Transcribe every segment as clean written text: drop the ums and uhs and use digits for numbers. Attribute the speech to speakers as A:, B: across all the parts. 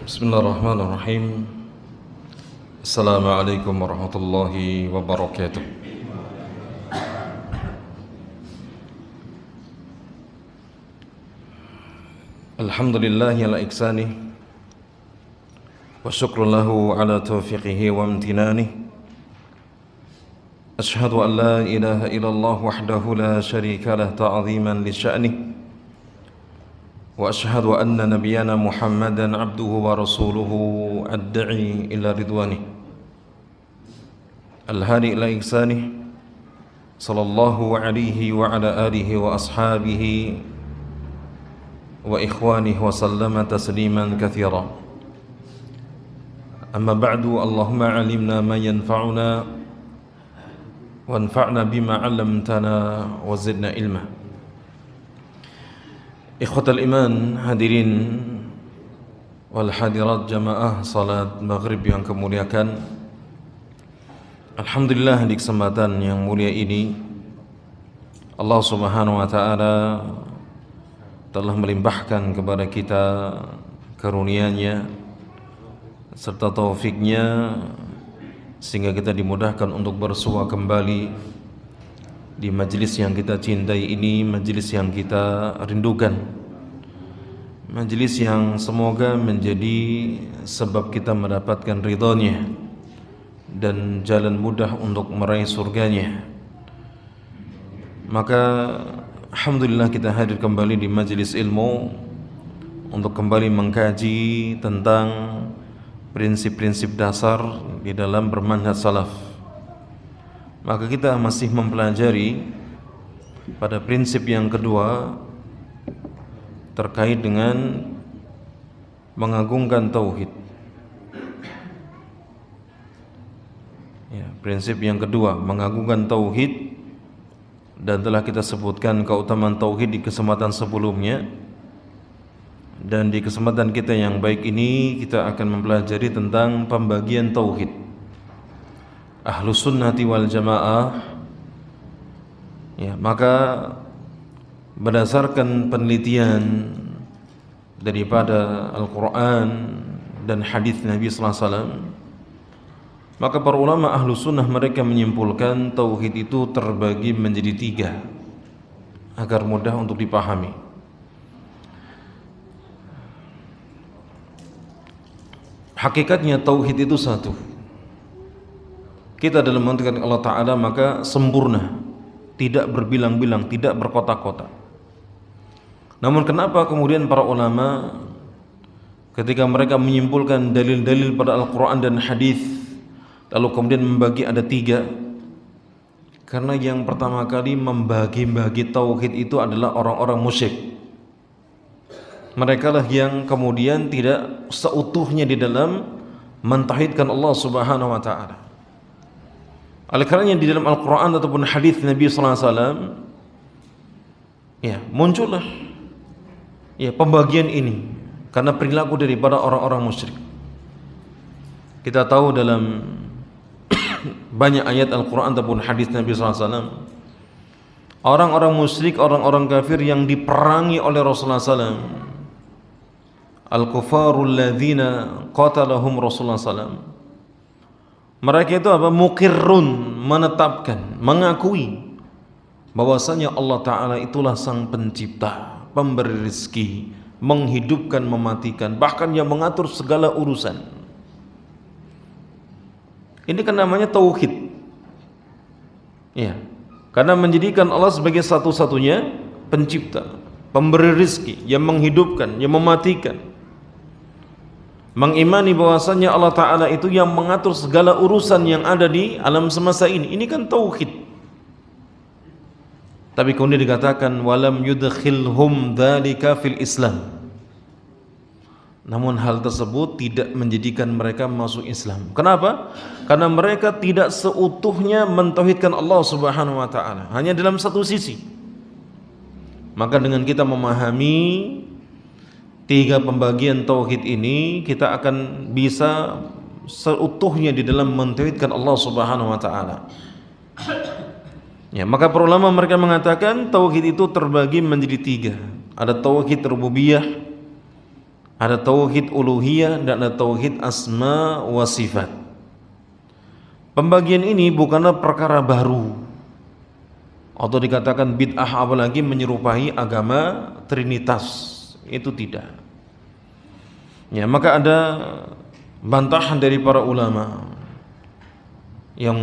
A: Bismillahirrahmanirrahim. Assalamualaikum warahmatullahi wabarakatuh. Alhamdulillahi ala ihsanih wa syukru lahu ala taufiqihi wa amtinanih. Ashhadu an la ilaha illallah wahdahu la syarika lah ta'ziman li sya'nih. وأشهد أن نبينا محمدا عبده ورسوله الداعي إلى رضوانه الهادي إلى إحسانه صلى الله عليه وعلى آله وأصحابه وإخوانه وسلم تسليما كثيرا. أما بعد، اللهم علمنا ما ينفعنا وانفعنا بما علمتنا وزدنا علما. Ikhwatal iman, hadirin wal hadirat jamaah salat maghrib yang kemuliakan. Alhamdulillah, di kesempatan yang mulia ini Allah subhanahu wa ta'ala telah melimpahkan kepada kita karunia-Nya serta taufiknya sehingga kita dimudahkan untuk bersua kembali di majlis yang kita cintai ini, majlis yang kita rindukan, majlis yang semoga menjadi sebab kita mendapatkan ridhonya dan jalan mudah untuk meraih surganya. Maka alhamdulillah kita hadir kembali di majlis ilmu untuk kembali mengkaji tentang prinsip-prinsip dasar di dalam bermanhaj salaf. Maka kita masih mempelajari pada prinsip yang kedua terkait dengan mengagungkan tauhid. Ya, prinsip yang kedua, mengagungkan tauhid, dan telah kita sebutkan keutamaan tauhid di kesempatan sebelumnya. Dan di kesempatan kita yang baik ini kita akan mempelajari tentang pembagian tauhid. Ahlus sunnati wal jamaah, ya, maka berdasarkan penelitian daripada Al-Quran dan hadis Nabi sallallahu alaihi wasallam, maka para ulama ahlus sunnah mereka menyimpulkan tauhid itu terbagi menjadi 3 agar mudah untuk dipahami. Hakikatnya tauhid itu satu. Kita dalam mengerti Allah Ta'ala maka sempurna, tidak berbilang-bilang, tidak berkotak-kotak. Namun kenapa kemudian para ulama ketika mereka menyimpulkan dalil-dalil pada Al-Quran dan hadis lalu kemudian membagi ada 3? Karena yang pertama kali membagi-bagi tauhid itu adalah orang-orang musyrik. Mereka lah yang kemudian tidak seutuhnya di dalam mentauhidkan Allah Subhanahu wa Ta'ala. Oleh karenanya di dalam Al-Quran ataupun hadis Nabi sallallahu alaihi wasallam, ya, muncullah ya pembagian ini karena perilaku daripada orang-orang musyrik. Kita tahu dalam banyak ayat Al-Quran ataupun hadis Nabi sallallahu alaihi wasallam, orang-orang musyrik, orang-orang kafir yang diperangi oleh Rasulullah SAW, al-kufarul ladzina qatalahum Rasulullah SAW, mereka itu apa? Muqirrun, menetapkan, mengakui bahwasanya Allah Ta'ala itulah sang pencipta, pemberi rezeki, menghidupkan, mematikan, bahkan yang mengatur segala urusan. Ini kan namanya tauhid, ya, karena menjadikan Allah sebagai satu-satunya pencipta, pemberi rezeki, yang menghidupkan, yang mematikan. Mengimani bahwasanya Allah Ta'ala itu yang mengatur segala urusan yang ada di alam semesta ini. Ini kan tauhid. Tapi kemudian dikatakan walam yudkhilhum dzalika fil Islam. Namun hal tersebut tidak menjadikan mereka masuk Islam. Kenapa? Karena mereka tidak seutuhnya mentauhidkan Allah Subhanahu wa Ta'ala, hanya dalam satu sisi. Maka dengan kita memahami 3 pembagian tauhid ini, kita akan bisa seutuhnya di dalam mentauhidkan Allah Subhanahu wa taala. Ya, maka para ulama mereka mengatakan tauhid itu terbagi menjadi tiga. Ada tauhid rububiyah, ada tauhid uluhiyah, dan ada tauhid asma wa sifat. Pembagian ini bukanlah perkara baru atau dikatakan bid'ah, apalagi menyerupai agama Trinitas. Itu tidak. Ya, maka ada bantahan dari para ulama yang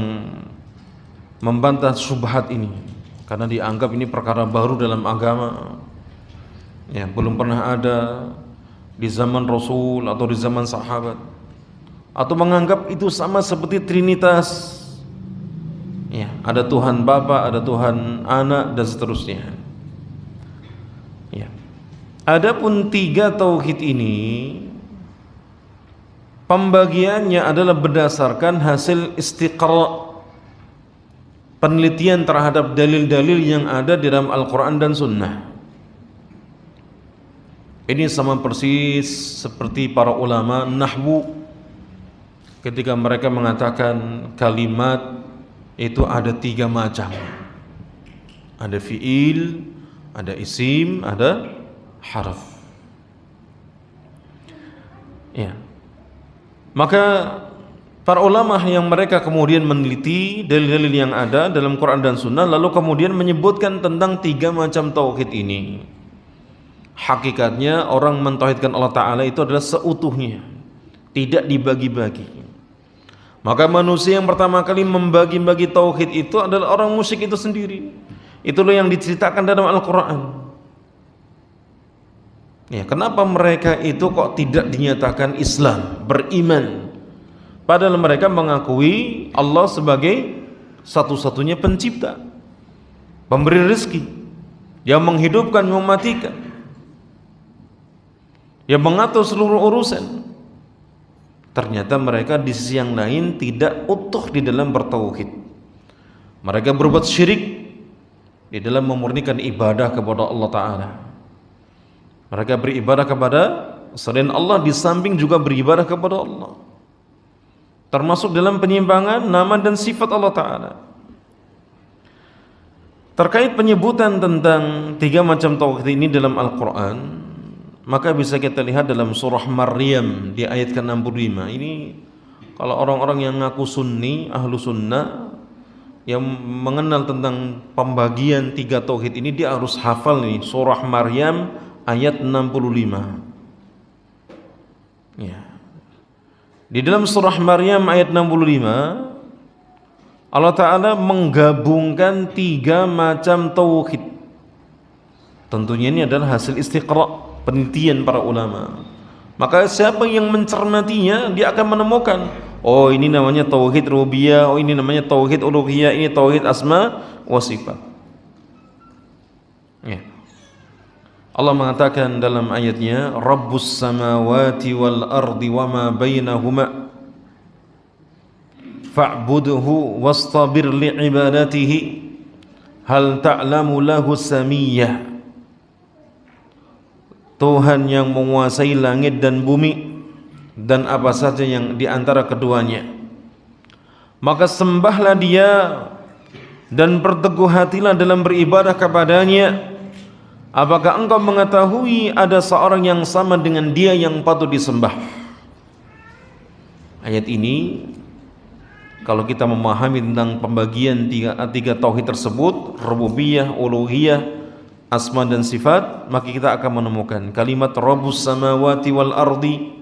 A: membantah syubhat ini karena dianggap ini perkara baru dalam agama. Ya, belum pernah ada di zaman Rasul atau di zaman sahabat, atau menganggap itu sama seperti Trinitas. Ya, ada Tuhan Bapa, ada Tuhan Anak, dan seterusnya. Ya. Adapun tiga tauhid ini pembagiannya adalah berdasarkan hasil istiqra', penelitian terhadap dalil-dalil yang ada di dalam Al-Quran dan Sunnah. Ini sama persis seperti para ulama nahwu ketika mereka mengatakan kalimat itu ada tiga macam. Ada fi'il, ada isim, ada harf. Ya. Maka para ulama yang mereka kemudian meneliti dalil-dalil yang ada dalam Quran dan Sunnah, lalu kemudian menyebutkan tentang tiga macam tauhid ini. Hakikatnya orang mentauhidkan Allah Ta'ala itu adalah seutuhnya, tidak dibagi-bagi. Maka manusia yang pertama kali membagi-bagi tauhid itu adalah orang musyrik itu sendiri. Itulah yang diceritakan dalam Al-Quran. Ya, kenapa mereka itu kok tidak dinyatakan Islam, beriman, padahal mereka mengakui Allah sebagai satu-satunya pencipta, pemberi rezeki, yang menghidupkan, mematikan, yang mengatur seluruh urusan. Ternyata mereka di sisi yang lain tidak utuh di dalam bertauhid. Mereka berbuat syirik di dalam memurnikan ibadah kepada Allah Ta'ala. Mereka beribadah kepada selain Allah, di samping juga beribadah kepada Allah, termasuk dalam penyimpangan nama dan sifat Allah Ta'ala. Terkait penyebutan tentang tiga macam tauhid ini dalam Al-Quran, maka bisa kita lihat dalam surah Maryam di ayat ke-65. Ini kalau orang-orang yang ngaku sunni, ahlu sunnah, yang mengenal tentang pembagian tiga tauhid ini, dia harus hafal nih surah Maryam ayat 65. Ya. Di dalam surah Maryam ayat 65, Allah Ta'ala menggabungkan tiga macam tauhid. Tentunya ini adalah hasil istiqra', penelitian para ulama. Maka siapa yang mencermatinya, dia akan menemukan, oh ini namanya tauhid rububiyah, oh ini namanya tauhid uluhiyah, ini tauhid asma wa sifat. Ya. Allah mengatakan dalam ayatnya, Rabbus samawati wal ardi wa ma bainahuma fa'budhu wastabir li'ibadatihi hal ta'lamu lahu samiyah. Tuhan yang menguasai langit dan bumi dan apa saja yang di antara keduanya, maka sembahlah Dia dan berteguh hatilah dalam beribadah kepadanya. Apakah engkau mengetahui ada seorang yang sama dengan Dia yang patut disembah? Ayat ini, kalau kita memahami tentang pembagian tiga tauhid tersebut, rububiyah, uluhiyah, asma dan sifat, maka kita akan menemukan kalimat Rabbus samawati wal ardi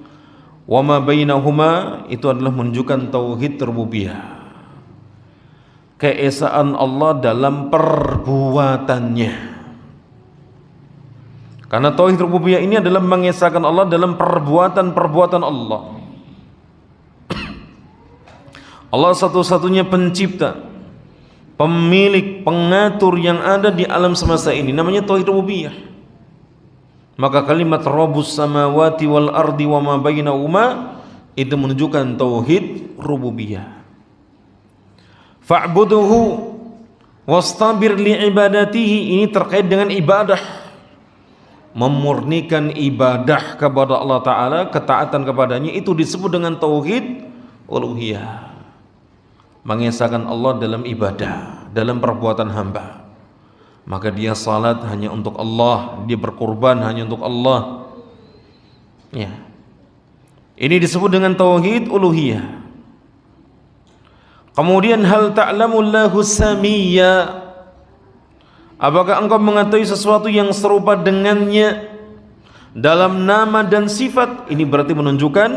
A: wa ma bainahuma, itu adalah menunjukkan tauhid rububiyah, keesaan Allah dalam perbuatannya. Karena tauhid rububiyah ini adalah mengesahkan Allah dalam perbuatan-perbuatan Allah. Allah satu-satunya pencipta, pemilik, pengatur yang ada di alam semesta ini, namanya tauhid rububiyah. Maka kalimat Rabbus samawati wal ardi wa ma bainahuma itu menunjukkan tauhid rububiyah. Fa'budhu wastabir li'ibadatihi, ini terkait dengan ibadah, memurnikan ibadah kepada Allah Ta'ala, ketaatan kepadanya, itu disebut dengan tauhid uluhiyah, mengesahkan Allah dalam ibadah, dalam perbuatan hamba. Maka dia salat hanya untuk Allah, dia berkorban hanya untuk Allah. Ya. Ini disebut dengan tauhid uluhiyah. Kemudian hal ta'lamullahu samiyya, apakah engkau mengetahui sesuatu yang serupa dengannya dalam nama dan sifat? Ini berarti menunjukkan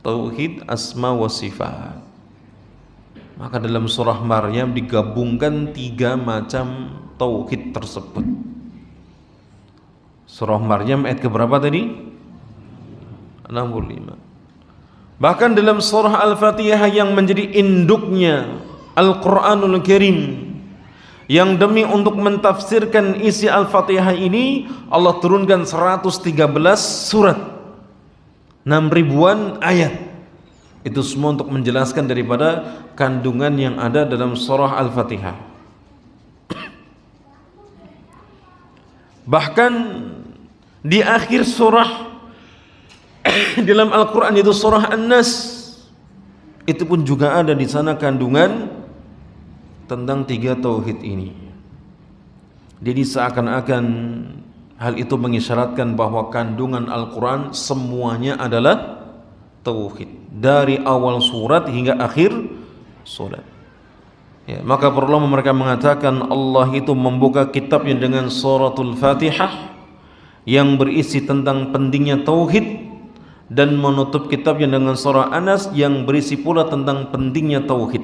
A: tauhid asma wa sifat. Maka dalam surah Maryam digabungkan 3 macam tauhid tersebut. Surah Maryam ayat keberapa tadi? 65. Bahkan dalam surah Al-Fatihah yang menjadi induknya Al-Quranul Karim, yang demi untuk mentafsirkan isi Al-Fatihah ini Allah turunkan 113 surat, 6.000-an ayat. Itu semua untuk menjelaskan daripada kandungan yang ada dalam surah Al-Fatihah. Bahkan di akhir surah dalam Al-Quran, itu surah An-Nas, itu pun juga ada di sana kandungan tentang 3 tauhid ini. Jadi seakan-akan hal itu mengisyaratkan bahwa kandungan Al-Quran semuanya adalah tauhid, dari awal surat hingga akhir surat. Ya, maka perlu mereka mengatakan Allah itu membuka kitabnya dengan suratul Fatihah yang berisi tentang pentingnya tauhid, dan menutup kitabnya dengan surah An-Nas yang berisi pula tentang pentingnya tauhid.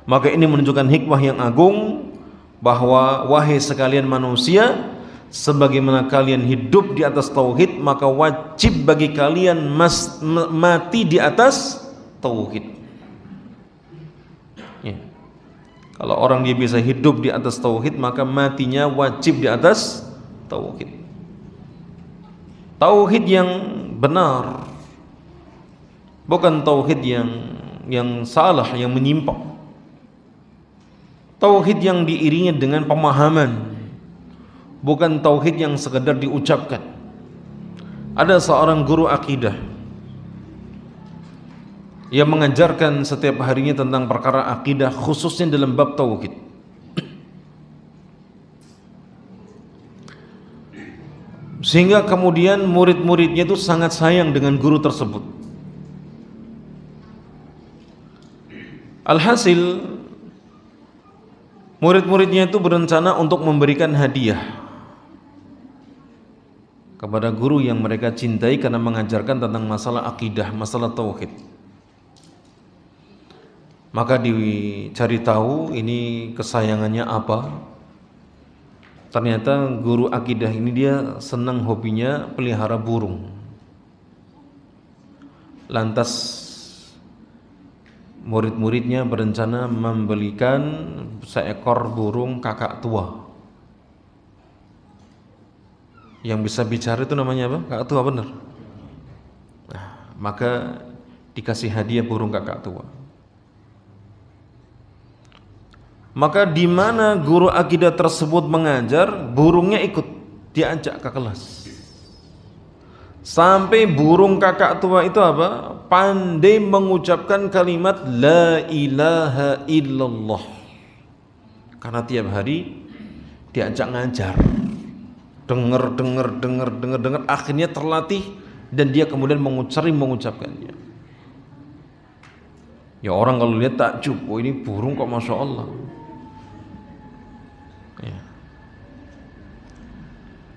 A: Maka ini menunjukkan hikmah yang agung, bahwa wahai sekalian manusia, sebagaimana kalian hidup di atas tauhid, maka wajib bagi kalian mati di atas tauhid. Ya. Kalau orang dia bisa hidup di atas tauhid, maka matinya wajib di atas tauhid. Tauhid yang benar, bukan tauhid yang salah, yang menyimpang. Tauhid yang diiringi dengan pemahaman, bukan tauhid yang sekedar diucapkan. Ada seorang guru akidah yang mengajarkan setiap harinya tentang perkara akidah, khususnya dalam bab tauhid. Sehingga kemudian murid-muridnya itu sangat sayang dengan guru tersebut. Alhasil murid-muridnya itu berencana untuk memberikan hadiah kepada guru yang mereka cintai karena mengajarkan tentang masalah akidah, masalah tauhid. Maka dicari tahu ini kesayangannya apa. Ternyata guru akidah ini dia senang, hobinya pelihara burung. Lantas murid-muridnya berencana membelikan seekor burung kakak tua. Yang bisa bicara itu namanya apa? Kakak tua, benar. Nah, maka dikasih hadiah burung kakak tua. Maka di mana guru akidah tersebut mengajar, burungnya ikut diajak ke kelas. Sampai burung kakak tua itu apa? Pandai mengucapkan kalimat la ilaha illallah. Karena tiap hari diajak ngajar. Dengar, akhirnya terlatih dan dia kemudian sering mengucapkannya. Ya orang kalau lihat takjub, oh ini burung kok Masya Allah. Ya.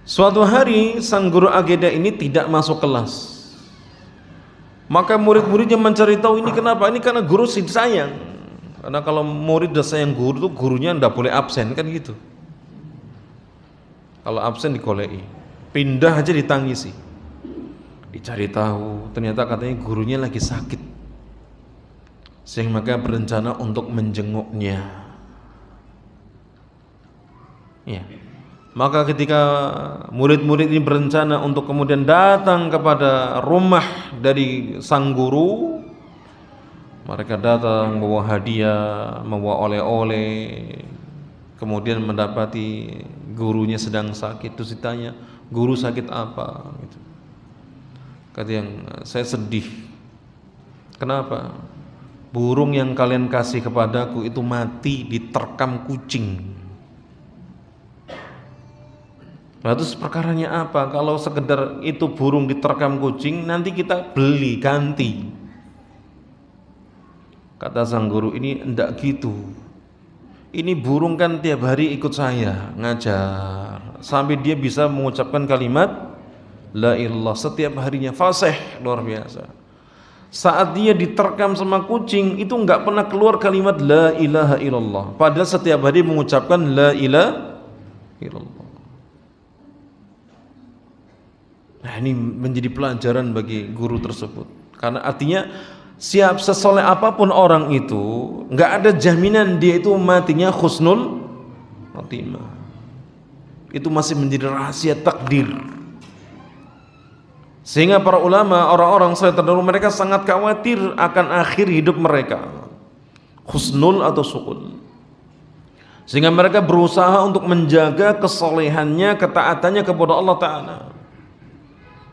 A: Suatu hari sang guru akidah ini tidak masuk kelas. Maka murid-muridnya mencari tahu ini kenapa. Ini karena guru sayang. Karena kalau murid udah sayang guru tuh gurunya ndak boleh absen kan gitu. Kalau absen dikolei, pindah aja ditangisi. Dicari tahu, ternyata katanya gurunya lagi sakit. Sehingga maka berencana untuk menjenguknya. Ya. Maka ketika murid-murid ini berencana untuk kemudian datang kepada rumah dari sang guru, mereka datang membawa hadiah, membawa oleh-oleh, kemudian mendapati gurunya sedang sakit. Terus ditanya, guru sakit apa? Gitu. Kata yang, saya sedih Kenapa? Burung yang kalian kasih kepadaku itu mati diterkam kucing. Lalu perkaranya apa? Kalau sekedar itu burung diterkam kucing, nanti kita beli ganti. Kata sang guru, ini enggak gitu. Ini burung kan tiap hari ikut saya ngajar, sampai dia bisa mengucapkan kalimat la ilallah setiap harinya, fasih, luar biasa. Saat dia diterkam sama kucing itu enggak pernah keluar kalimat la ilaha illallah, padahal setiap hari mengucapkan la ilaha illallah. Nah, ini menjadi pelajaran bagi guru tersebut, karena artinya siap sesoleh apapun orang itu, enggak ada jaminan dia itu matinya husnul khotimah. Itu masih menjadi rahasia takdir. Sehingga para ulama, orang-orang saleh terdahulu, mereka sangat khawatir akan akhir hidup mereka, husnul atau su'ul. Sehingga mereka berusaha untuk menjaga kesolehannya, ketaatannya kepada Allah Ta'ala,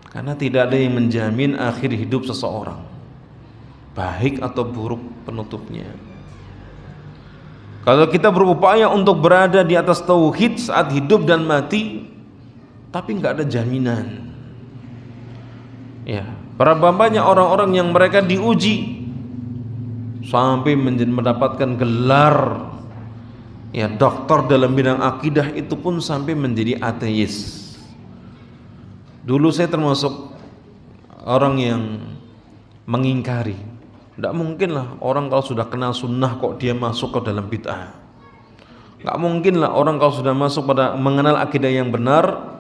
A: karena tidak ada yang menjamin akhir hidup seseorang, baik atau buruk penutupnya. Kalau kita berupaya untuk berada di atas tauhid saat hidup dan mati, tapi nggak ada jaminan. Ya, berapa banyak orang-orang yang mereka diuji sampai mendapatkan gelar ya doktor dalam bidang akidah, itu pun sampai menjadi ateis. Dulu saya termasuk orang yang mengingkari, tidak mungkin lah orang kalau sudah kenal sunnah kok dia masuk ke dalam bid'ah. Tidak mungkin lah orang kalau sudah masuk pada mengenal akidah yang benar,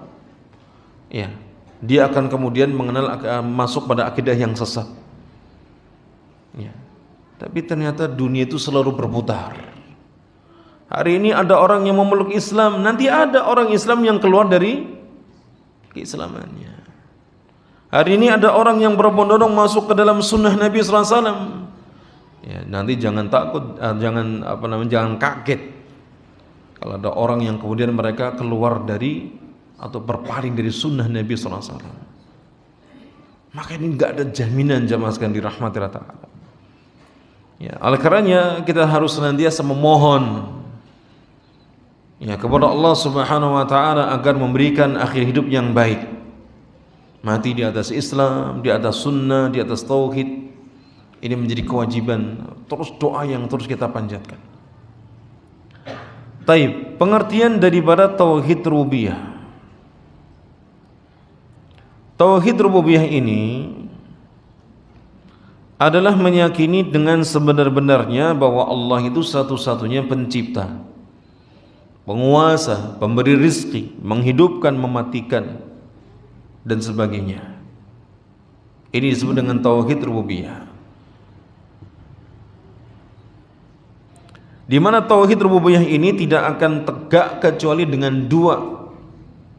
A: ya dia akan kemudian masuk pada akidah yang sesat. Ya. Tapi ternyata dunia itu selalu berputar. Hari ini ada orang yang memeluk Islam, nanti ada orang Islam yang keluar dari keislamannya. Hari ini ada orang yang berbondong-bondong masuk ke dalam sunnah Nabi sallallahu alaihi wasallam. Ya, nanti jangan takut, jangan kaget kalau ada orang yang kemudian mereka keluar dari atau berpaling dari sunnah Nabi sallallahu alaihi wasallam. Maka ini enggak ada jaminan jamaah sekalian dirahmati Allah Ta'ala. Ya, oleh karenanya kita harus senantiasa memohon ya kepada Allah Subhanahu wa taala agar memberikan akhir hidup yang baik. Mati di atas Islam, di atas sunnah, di atas tauhid. Ini menjadi kewajiban, terus doa yang terus kita panjatkan. Taib, pengertian daripada tauhid rububiyah. Tauhid rububiyah ini adalah meyakini dengan sebenar-benarnya bahwa Allah itu satu-satunya pencipta, penguasa, pemberi rizki, menghidupkan, mematikan, dan sebagainya. Ini disebut dengan tauhid rububiyah. Di mana tauhid rububiyah ini tidak akan tegak kecuali dengan dua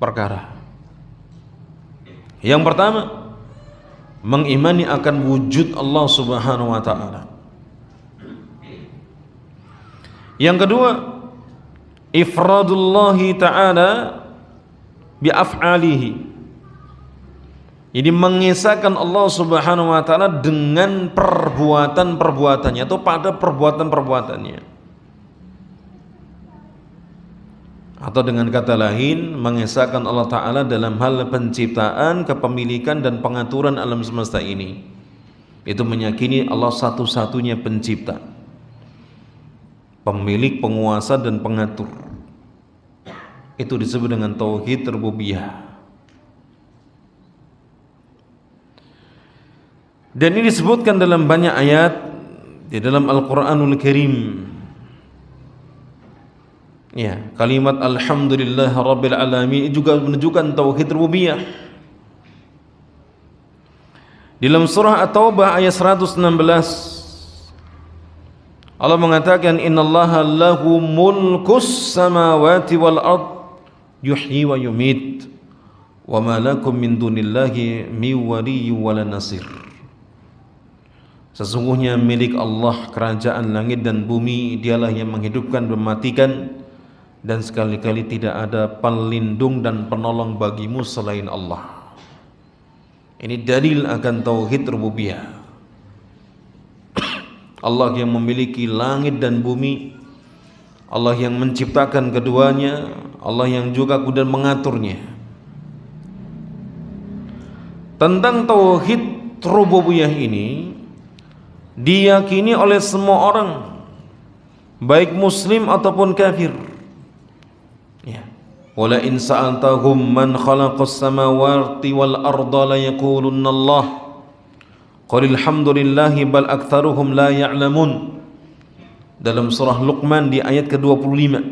A: perkara. Yang pertama, mengimani akan wujud Allah Subhanahu wa taala. Yang kedua, ifradullahi ta'ala bi'af'alihi. Jadi mengesahkan Allah Subhanahu wa taala dengan perbuatan-perbuatannya atau pada perbuatan-perbuatannya. Atau dengan kata lain, mengesahkan Allah Ta'ala dalam hal penciptaan, kepemilikan, dan pengaturan alam semesta ini. Itu meyakini Allah satu-satunya pencipta, pemilik, penguasa, dan pengatur. Itu disebut dengan tauhid rububiyah. Dan ini disebutkan dalam banyak ayat di dalam Al-Quranul Karim. Ya, kalimat alhamdulillah rabbil alamin juga menunjukkan tauhid rububiyah. Di dalam surah At-Taubah ayat 116 Allah mengatakan innallaha lahu mulkus samawati wal ard yuhyi wa yumit wa ma lakum min dunillahi min waliyyin wala nasir. Sesungguhnya milik Allah kerajaan langit dan bumi, dialah yang menghidupkan dan mematikan, dan sekali-kali tidak ada pelindung dan penolong bagimu selain Allah. Ini dalil akan tauhid rububiyah. Allah yang memiliki langit dan bumi, Allah yang menciptakan keduanya, Allah yang juga kemudian mengaturnya. Tentang tauhid rububiyah ini diyakini oleh semua orang, baik muslim ataupun kafir. Ya. Wala in sa'altahum man khalaqas samawati wal arda la yaqulunna Allah. Qul alhamdulillahi bal aktsaruhum la ya'lamun. Dalam surah Luqman di ayat ke-25,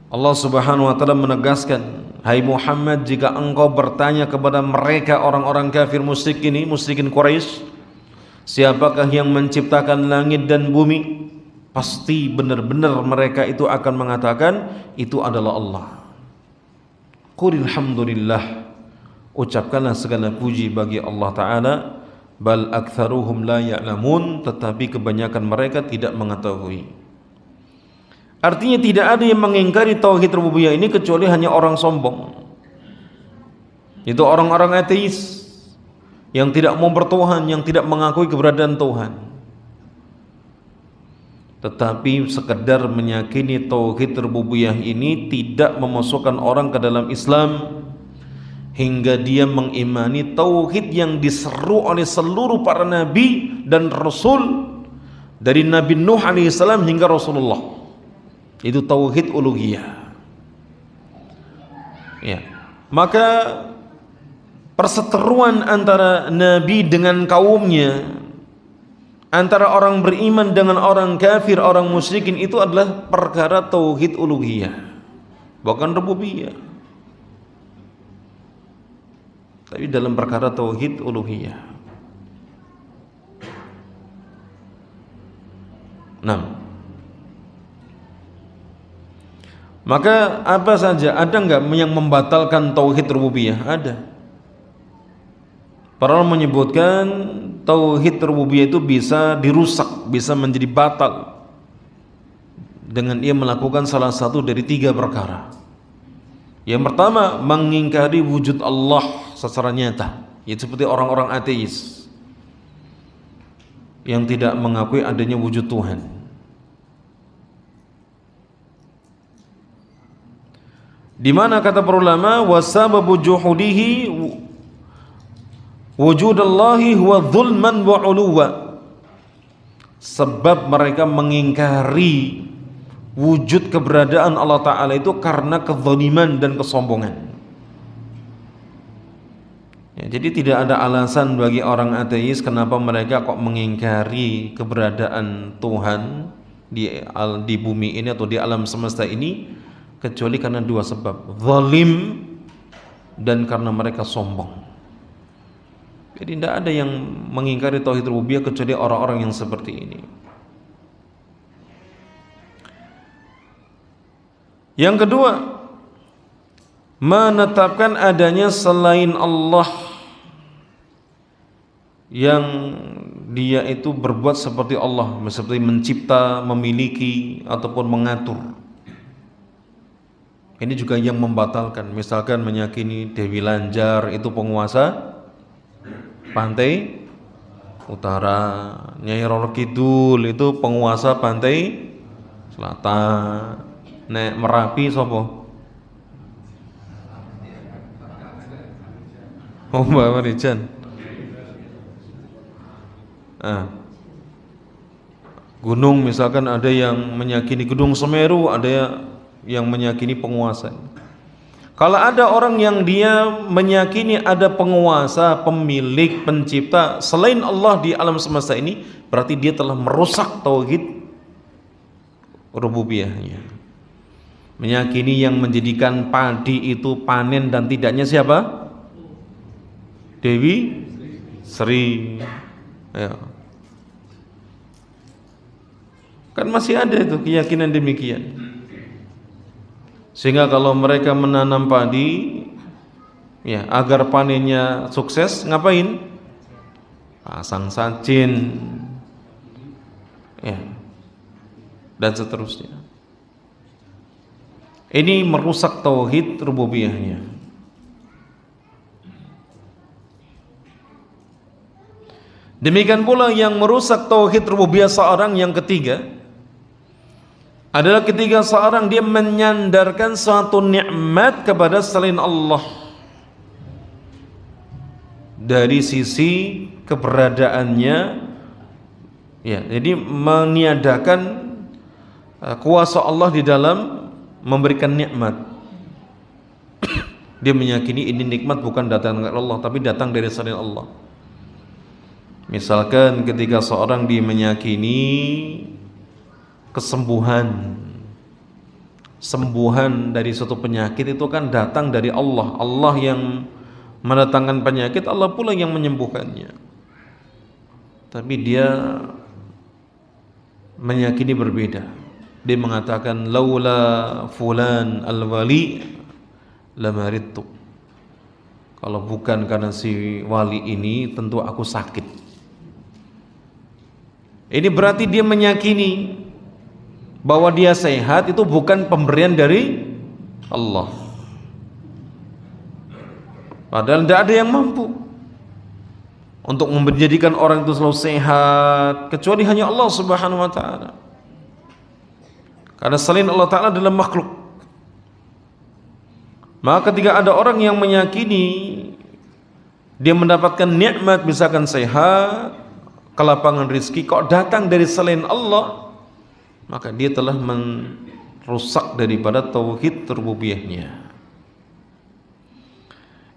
A: Allah Subhanahu wa taala menegaskan, hai Muhammad, jika engkau bertanya kepada mereka orang-orang kafir musyrikin Quraisy, siapakah yang menciptakan langit dan bumi? Pasti benar-benar mereka itu akan mengatakan itu adalah Allah. Qul alhamdulillah, ucapkanlah segala puji bagi Allah Ta'ala. Bal aktsaruhum la ya'lamun, tetapi kebanyakan mereka tidak mengetahui. Artinya tidak ada yang mengingkari tauhid rububiyah ini kecuali hanya orang sombong. Itu orang-orang ateis yang tidak mau bertuhan, yang tidak mengakui keberadaan Tuhan. Tetapi sekedar meyakini tauhid rububiyah ini tidak memasukkan orang ke dalam Islam, hingga dia mengimani tauhid yang diseru oleh seluruh para nabi dan rasul, dari Nabi Nuh alaihissalam hingga Rasulullah. Itu tauhid uluhiyah. Ya. Maka perseteruan antara nabi dengan kaumnya, antara orang beriman dengan orang kafir, orang musyrikin, itu adalah perkara tauhid uluhiyah, bukan rububiyah. Tapi dalam perkara tauhid uluhiyah. 6. Maka apa saja, ada enggak yang membatalkan tauhid rububiyah? Ada. Para ulama menyebutkan tauhid rububiyah itu bisa dirusak, bisa menjadi batal dengan ia melakukan salah satu dari 3 perkara. Yang pertama, mengingkari wujud Allah secara nyata, yaitu seperti orang-orang ateis yang tidak mengakui adanya wujud Tuhan. Di mana kata para ulama, wasababu juhudihi wujudallahi huwa dzulman wa 'uluwa. Sebab mereka mengingkari wujud keberadaan Allah Ta'ala itu karena kezaliman dan kesombongan. Ya, jadi tidak ada alasan bagi orang ateis kenapa mereka kok mengingkari keberadaan Tuhan di bumi ini atau di alam semesta ini, kecuali karena 2 sebab, zalim dan karena mereka sombong. Jadi tidak ada yang mengingkari tauhid rububiyah kecuali orang-orang yang seperti ini. Yang kedua, menetapkan adanya selain Allah yang dia itu berbuat seperti Allah, seperti mencipta, memiliki, ataupun mengatur. Ini juga yang membatalkan. Misalkan meyakini Dewi Lanjar itu penguasa pantai utara, Nyai Roro Kidul itu penguasa pantai selatan, Nek Merapi sopo? Oh, Mbak Marijan. Gunung misalkan ada yang meyakini Gunung Semeru, ada yang meyakini penguasa. Kalau ada orang yang dia meyakini ada penguasa, pemilik, pencipta selain Allah di alam semesta ini, berarti dia telah merusak tauhid rububiyahnya. Meyakini yang menjadikan padi itu panen dan tidaknya siapa? Dewi Sri. Ya. Kan masih ada itu keyakinan demikian. Sehingga kalau mereka menanam padi, ya, agar panennya sukses, ngapain? Pasang sajin, ya, dan seterusnya. Ini merusak tauhid rububiyahnya. Demikian pula yang merusak tauhid rububiyah seorang yang ketiga adalah ketika seorang dia menyandarkan suatu nikmat kepada selain Allah dari sisi keberadaannya, ya, jadi meniadakan kuasa Allah di dalam memberikan nikmat. Dia meyakini ini nikmat bukan datang dari Allah tapi datang dari selain Allah. Misalkan ketika seorang dia meyakini kesembuhan dari suatu penyakit itu kan datang dari Allah. Allah yang mendatangkan penyakit, Allah pula yang menyembuhkannya. Tapi dia meyakini berbeda. Dia mengatakan laula fulan al-wali lamaridtu. Kalau bukan karena si wali ini tentu aku sakit. Ini berarti dia meyakini bahwa dia sehat itu bukan pemberian dari Allah. Padahal tidak ada yang mampu untuk menjadikan orang itu selalu sehat kecuali hanya Allah Subhanahu wa taala. Karena selain Allah taala adalah makhluk. Maka ketika ada orang yang meyakini dia mendapatkan nikmat misalkan sehat, kelapangan rezeki kok datang dari selain Allah, maka dia telah merusak daripada tauhid rububiyahnya.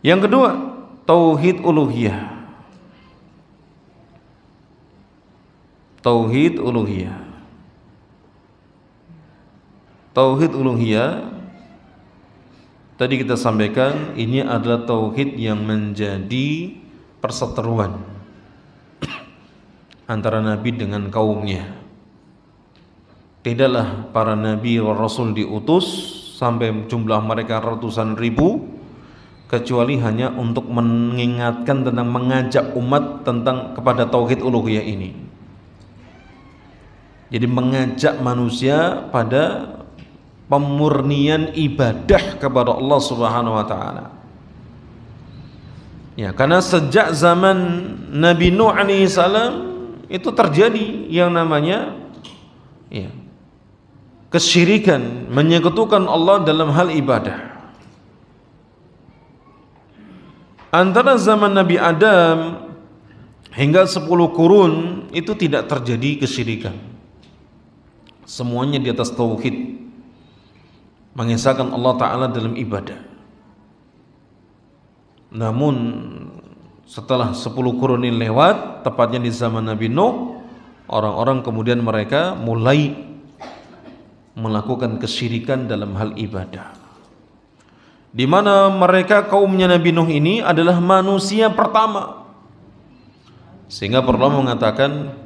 A: Yang kedua, tauhid uluhiyah. Tauhid uluhiyah. Tauhid uluhiyah tadi kita sampaikan ini adalah tauhid yang menjadi perseteruan antara nabi dengan kaumnya. Tidaklah para nabi dan rasul diutus sampai jumlah mereka ratusan ribu kecuali hanya untuk mengingatkan tentang mengajak umat tentang kepada tauhid uluhiyah ini. Jadi mengajak manusia pada pemurnian ibadah kepada Allah Subhanahu wa taala. Ya, karena sejak zaman Nabi Nuh alaihi salam itu terjadi yang namanya ya, kesyirikan, menyekutukan Allah dalam hal ibadah. Antara zaman Nabi Adam hingga 10 kurun itu tidak terjadi kesyirikan. Semuanya di atas tauhid, mengesahkan Allah Ta'ala dalam ibadah. Namun setelah 10 kurun ini lewat, tepatnya di zaman Nabi Nuh, orang-orang kemudian mereka mulai melakukan kesyirikan dalam hal ibadah, di mana mereka kaumnya Nabi Nuh ini adalah manusia pertama, sehingga perlu mengatakan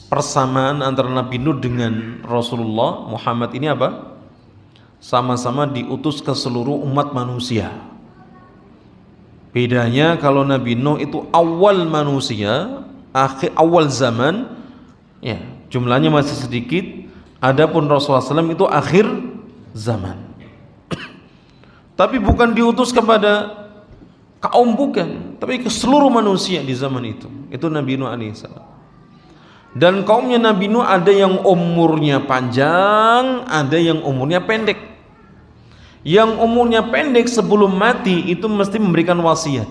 A: persamaan antara Nabi Nuh dengan Rasulullah Muhammad ini apa? Sama-sama diutus ke seluruh umat manusia. Bedanya kalau Nabi Nuh itu awal manusia, awal zaman, ya jumlahnya masih sedikit. Adapun Rasulullah SAW itu akhir zaman. Tapi bukan diutus kepada kaum, bukan, tapi ke seluruh manusia di zaman itu. Itu Nabi Nuh alaihissalam. Dan kaumnya Nabi Nuh ada yang umurnya panjang, ada yang umurnya pendek. Yang umurnya pendek sebelum mati itu mesti memberikan wasiat.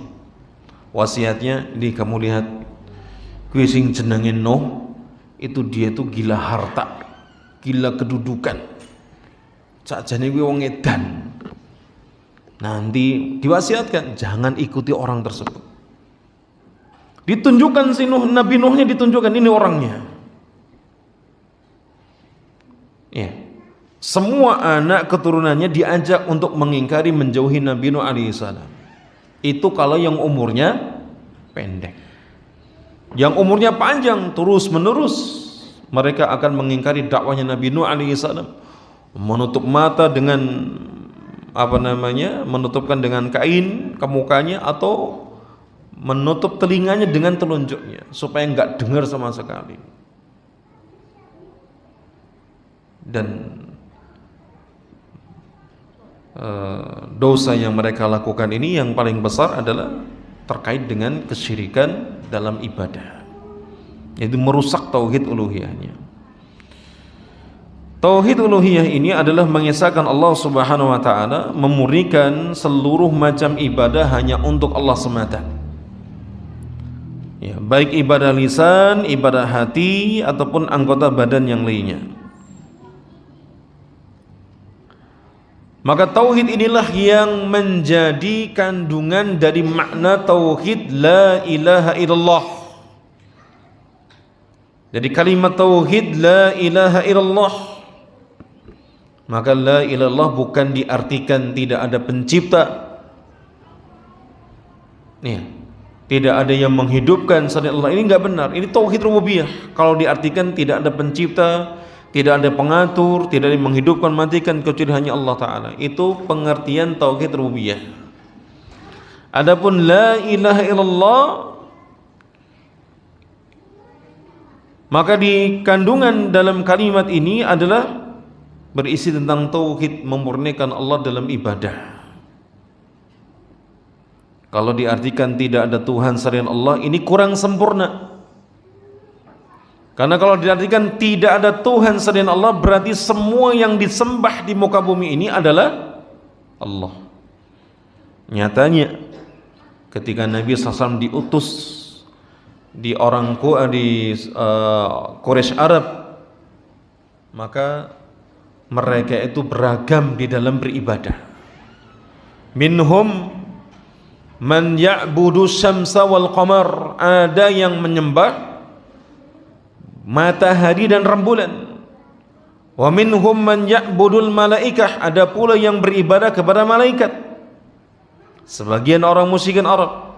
A: Wasiatnya, ini kamu lihat, kuwi sing jenenge Nuh itu dia itu gila harta, gila kedudukan. Sakjane kuwi wong edan. Nanti diwasiatkan jangan ikuti orang tersebut. Ditunjukkan si Nuh, Nabi Nuhnya ditunjukkan ini orangnya. Ya. Semua anak keturunannya diajak untuk mengingkari, menjauhi Nabi Nuh alaihissalam. Itu kalau yang umurnya pendek. Yang umurnya panjang terus menerus mereka akan mengingkari dakwahnya Nabi Nuh alaihissalam, menutup mata dengan menutupkan dengan kain ke mukanya atau menutup telinganya dengan telunjuknya supaya enggak dengar sama sekali. Dan dosa yang mereka lakukan ini yang paling besar adalah terkait dengan kesyirikan dalam ibadah. yaitu merusak tauhid uluhiyahnya. Tauhid uluhiyah ini adalah mengesahkan Allah Subhanahu wa taala, memurnikan seluruh macam ibadah hanya untuk Allah semata. Ya, baik ibadah lisan, ibadah hati ataupun anggota badan yang lainnya. Maka tauhid inilah yang menjadi kandungan dari makna tauhid la ilaha illallah. Jadi kalimat tauhid la ilaha illallah, maka la ilallah bukan diartikan tidak ada pencipta, tidak ada yang menghidupkan selain Allah. Ini enggak benar. Ini tauhid rububiyah. Kalau diartikan tidak ada pencipta, tidak ada pengatur, tidak ada yang menghidupkan, matikan, kecuali hanya Allah Ta'ala, itu pengertian tauhid rububiyah. Adapun la ilaha illallah, maka di kandungan dalam kalimat ini adalah berisi tentang tauhid, memurnikan Allah dalam ibadah. Kalau diartikan tidak ada Tuhan selain Allah, ini kurang sempurna. Karena kalau diartikan tidak ada Tuhan selain Allah, berarti semua yang disembah di muka bumi ini adalah Allah. Nyatanya ketika Nabi SAW diutus di Quraisy Arab, maka mereka itu beragam di dalam beribadah. Minhum man ya'budu syamsa wal qamar, ada yang menyembah matahari dan rembulan. Wa minhum man ya'budul malaikah, ada pula yang beribadah kepada malaikat, sebagian orang musyrikin Arab.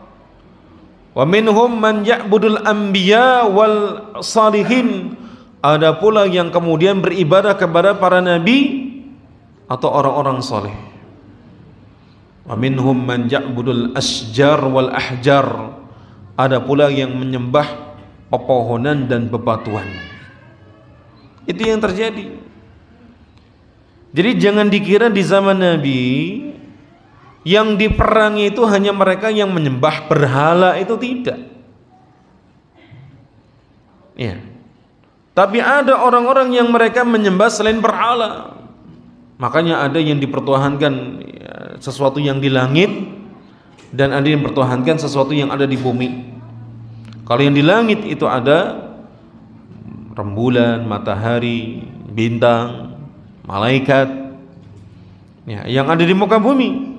A: Wa minhum man ya'budul anbiya wal salihin, ada pula yang kemudian beribadah kepada para nabi atau orang-orang saleh. Wa minhum man ya'budul asjar wal ahjar, ada pula yang menyembah pepohonan dan bebatuan. Itu yang terjadi. Jadi jangan dikira di zaman Nabi yang diperangi itu hanya mereka yang menyembah berhala, itu tidak. Ya. Tapi ada orang-orang yang mereka menyembah selain berhala. Makanya ada yang dipertuhankan sesuatu yang di langit, dan ada yang mempertuhankan sesuatu yang ada di bumi. Kalau yang di langit itu ada rembulan, matahari, bintang, malaikat. Ya, yang ada di muka bumi,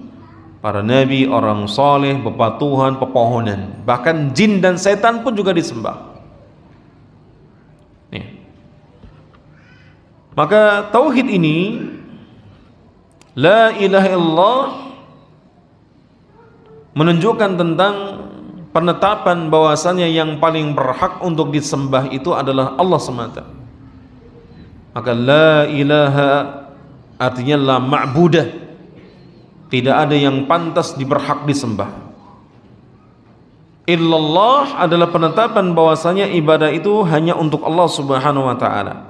A: para nabi, orang soleh, bebatuan, pepohonan, bahkan jin dan setan pun juga disembah. Ya. Maka tauhid ini, la ilaha illallah, menunjukkan tentang penetapan bahwasannya yang paling berhak untuk disembah itu adalah Allah semata. Maka la ilaha artinya la ma'budah, tidak ada yang pantas diberhak disembah. Illallah adalah penetapan bahwasanya ibadah itu hanya untuk Allah Subhanahu wa taala.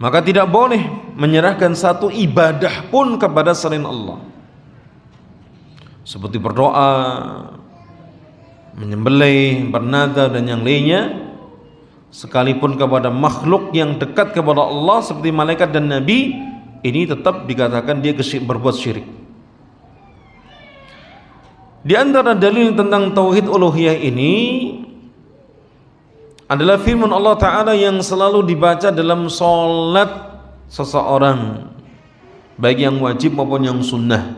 A: Maka tidak boleh menyerahkan satu ibadah pun kepada selain Allah, seperti berdoa, menyembelih, bernadar dan yang lainnya, sekalipun kepada makhluk yang dekat kepada Allah seperti malaikat dan nabi, ini tetap dikatakan dia berbuat syirik. Di antara dalil tentang tauhid uluhiyah ini adalah firman Allah Ta'ala yang selalu dibaca dalam sholat seseorang, baik yang wajib maupun yang sunnah,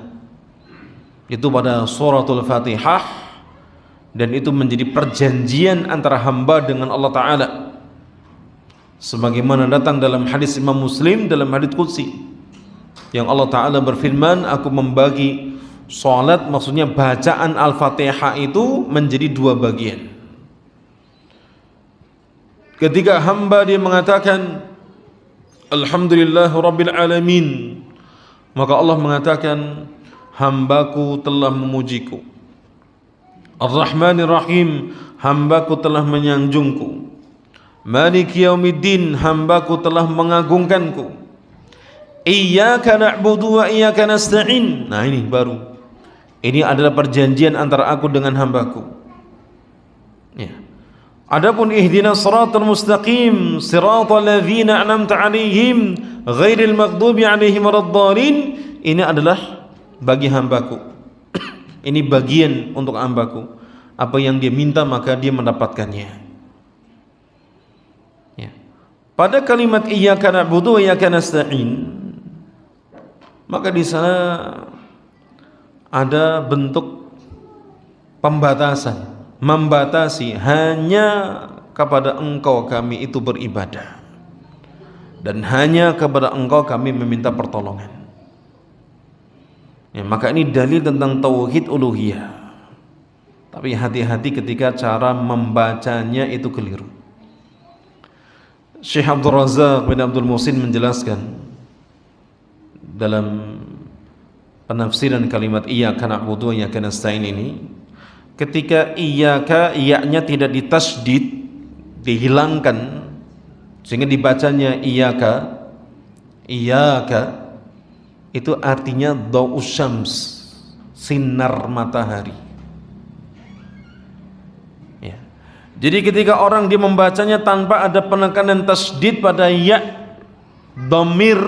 A: itu pada suratul Fatihah, dan itu menjadi perjanjian antara hamba dengan Allah Ta'ala, sebagaimana datang dalam hadis Imam Muslim, dalam hadis qudsi, yang Allah Ta'ala berfirman, aku membagi sholat, maksudnya bacaan Al-Fatihah itu menjadi dua bagian. Ketika hamba dia mengatakan Alhamdulillah Rabbil Alamin, maka Allah mengatakan hambaku telah memujiku. Ar-Rahmanir Rahim, hambaku telah menyanjungku. Maliki Yaumiddin, hambaku telah mengagungkanku. Iyyaka na'budu wa iyyaka nasta'in. Nah ini baru, ini adalah perjanjian antara aku dengan hambaku. Ya. Adapun ihdinas siratal mustaqim siratal ladzina an'amta 'alaihim ghairil maghdubi 'alaihim waladdallin, ini adalah bagi hambaku. Ini bagian untuk hambaku. Apa yang dia minta maka dia mendapatkannya. Ya. Pada kalimat iyyaka na'budu wa iyyaka nasta'in, maka di sana ada bentuk pembatasan, membatasi hanya kepada Engkau kami itu beribadah dan hanya kepada Engkau kami meminta pertolongan. Ya, maka ini dalil tentang tauhid uluhiyah. Tapi hati-hati ketika cara membacanya itu keliru. Syekh Abdul Razak bin Abdul Muhsin menjelaskan dalam penafsiran kalimat iyyaka na'budu wa iyyaka nasta'in ini, ketika iyyaka, iya-nya tidak ditasydid, dihilangkan sehingga dibacanya iyyaka, iyyaka, itu artinya dha'us syams, sinar matahari. Ya. Jadi ketika orang dia membacanya tanpa ada penekanan tasydid pada ya, dhamir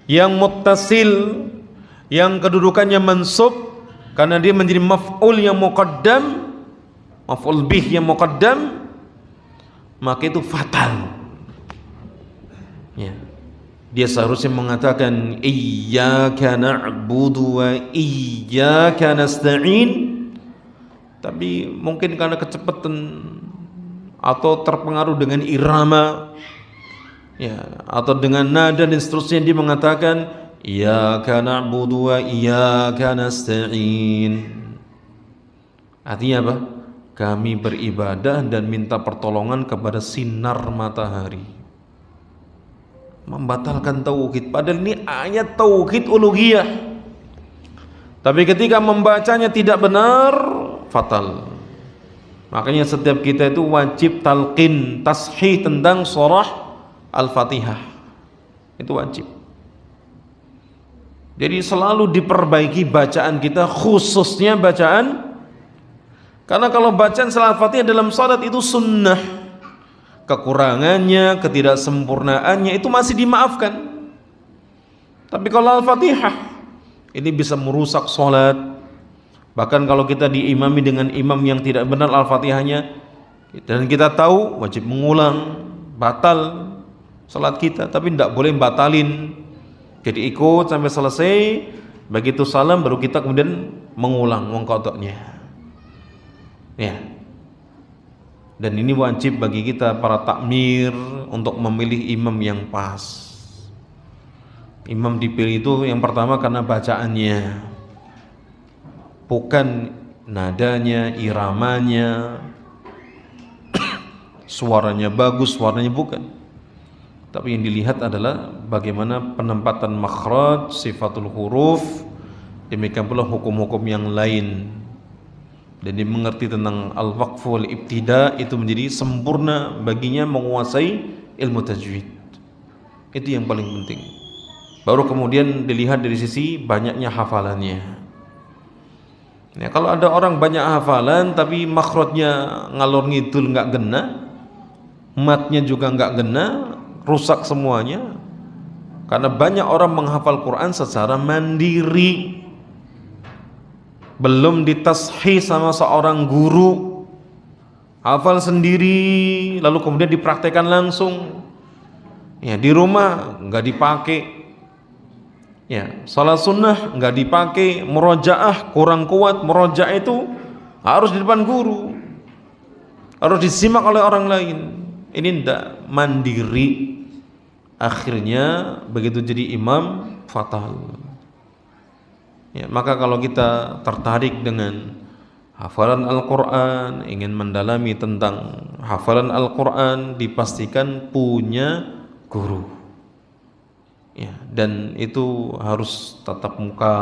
A: yang muttasil, yang kedudukannya mansub karena dia menjadi maf'ul yang muqaddam, maf'ul bih yang muqaddam, maka itu fatal. Ya. Dia seharusnya mengatakan iyyaka na'budu wa iyyaka nasta'in, tapi mungkin karena kecepatan atau terpengaruh dengan irama, ya, atau dengan nada dan seterusnya, dia mengatakan iyyaka na'budu wa iyyaka nasta'in. Artinya apa? Kami beribadah dan minta pertolongan kepada sinar matahari. Membatalkan tauhid, padahal ini ayat tauhid uluhiyah. Tapi ketika membacanya tidak benar, fatal. Makanya setiap kita itu wajib talqin, tashih tentang surah Al-Fatihah. Itu wajib. Jadi selalu diperbaiki bacaan kita, khususnya bacaan, karena kalau bacaan salat Al-Fatihah dalam salat itu sunnah, kekurangannya, ketidaksempurnaannya itu masih dimaafkan. Tapi kalau Al-Fatihah ini bisa merusak salat. Bahkan kalau kita diimami dengan imam yang tidak benar Al-Fatihahnya dan kita tahu, wajib mengulang, batal salat kita. Tapi tidak boleh batalin, jadi ikut sampai selesai, begitu salam baru kita kemudian mengulang, mengqadha'nya. Ya. Dan ini wajib bagi kita para takmir untuk memilih imam yang pas. Imam dipilih itu yang pertama karena bacaannya, bukan nadanya, iramanya, suaranya bagus, suaranya bukan. Tapi yang dilihat adalah bagaimana penempatan makhraj, sifatul huruf, demikian pula hukum-hukum yang lain. Dan dia mengerti tentang al-waqf wal ibtida, itu menjadi sempurna baginya menguasai ilmu tajwid. Itu yang paling penting. Baru kemudian dilihat dari sisi banyaknya hafalannya. Ya, kalau ada orang banyak hafalan tapi makhrajnya ngalor ngidul nggak gena, matnya juga nggak gena, rusak semuanya. Karena banyak orang menghafal Quran secara mandiri, belum ditashih sama seorang guru, hafal sendiri lalu kemudian dipraktekkan langsung. Ya, di rumah nggak dipakai. Ya, salat sunnah nggak dipakai, murojaah kurang kuat, murojaah itu harus di depan guru, harus disimak oleh orang lain. Ini ndak mandiri, akhirnya begitu jadi imam fatal. Ya, maka kalau kita tertarik dengan hafalan Al-Quran, ingin mendalami tentang hafalan Al-Quran, dipastikan punya guru. Ya, dan itu harus tatap muka,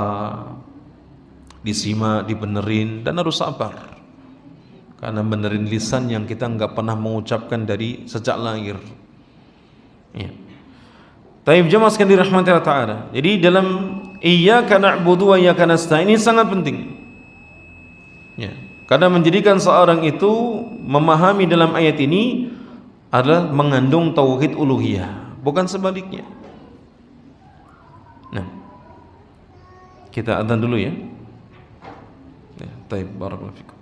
A: disimak, dibenerin, dan harus sabar. Karena benerin lisan yang kita nggak pernah mengucapkan dari sejak lahir. Ya. Taib jemaah sekalian dirahmati Allah Ta'ala. Jadi dalam iyyaka na'budu wa iyyaka nasta'in ini sangat penting. Ya. Karena menjadikan seorang itu memahami dalam ayat ini adalah mengandung tauhid uluhiyah, bukan sebaliknya. Nah, kita adzan dulu ya. Ya, baik, barakallahu fikum.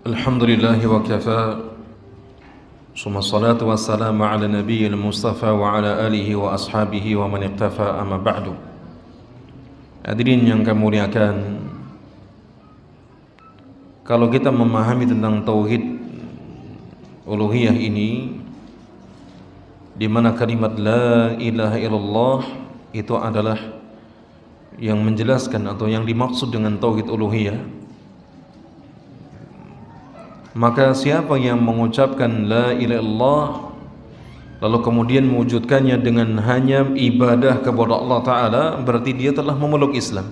A: Alhamdulillah wa kafa. Summa salatu wassalamu ala nabiyil mustafa wa ala alihi wa ashabihi wa man iqtafa, amma ba'du. Hadirin yang kami muliakan, kalau kita memahami tentang tauhid uluhiyah ini, di mana kalimat la ilaha illallah itu adalah yang menjelaskan atau yang dimaksud dengan tauhid uluhiyah, Maka siapa yang mengucapkan la ilaha illallah lalu kemudian mewujudkannya dengan hanya ibadah kepada Allah Ta'ala, berarti dia telah memeluk Islam.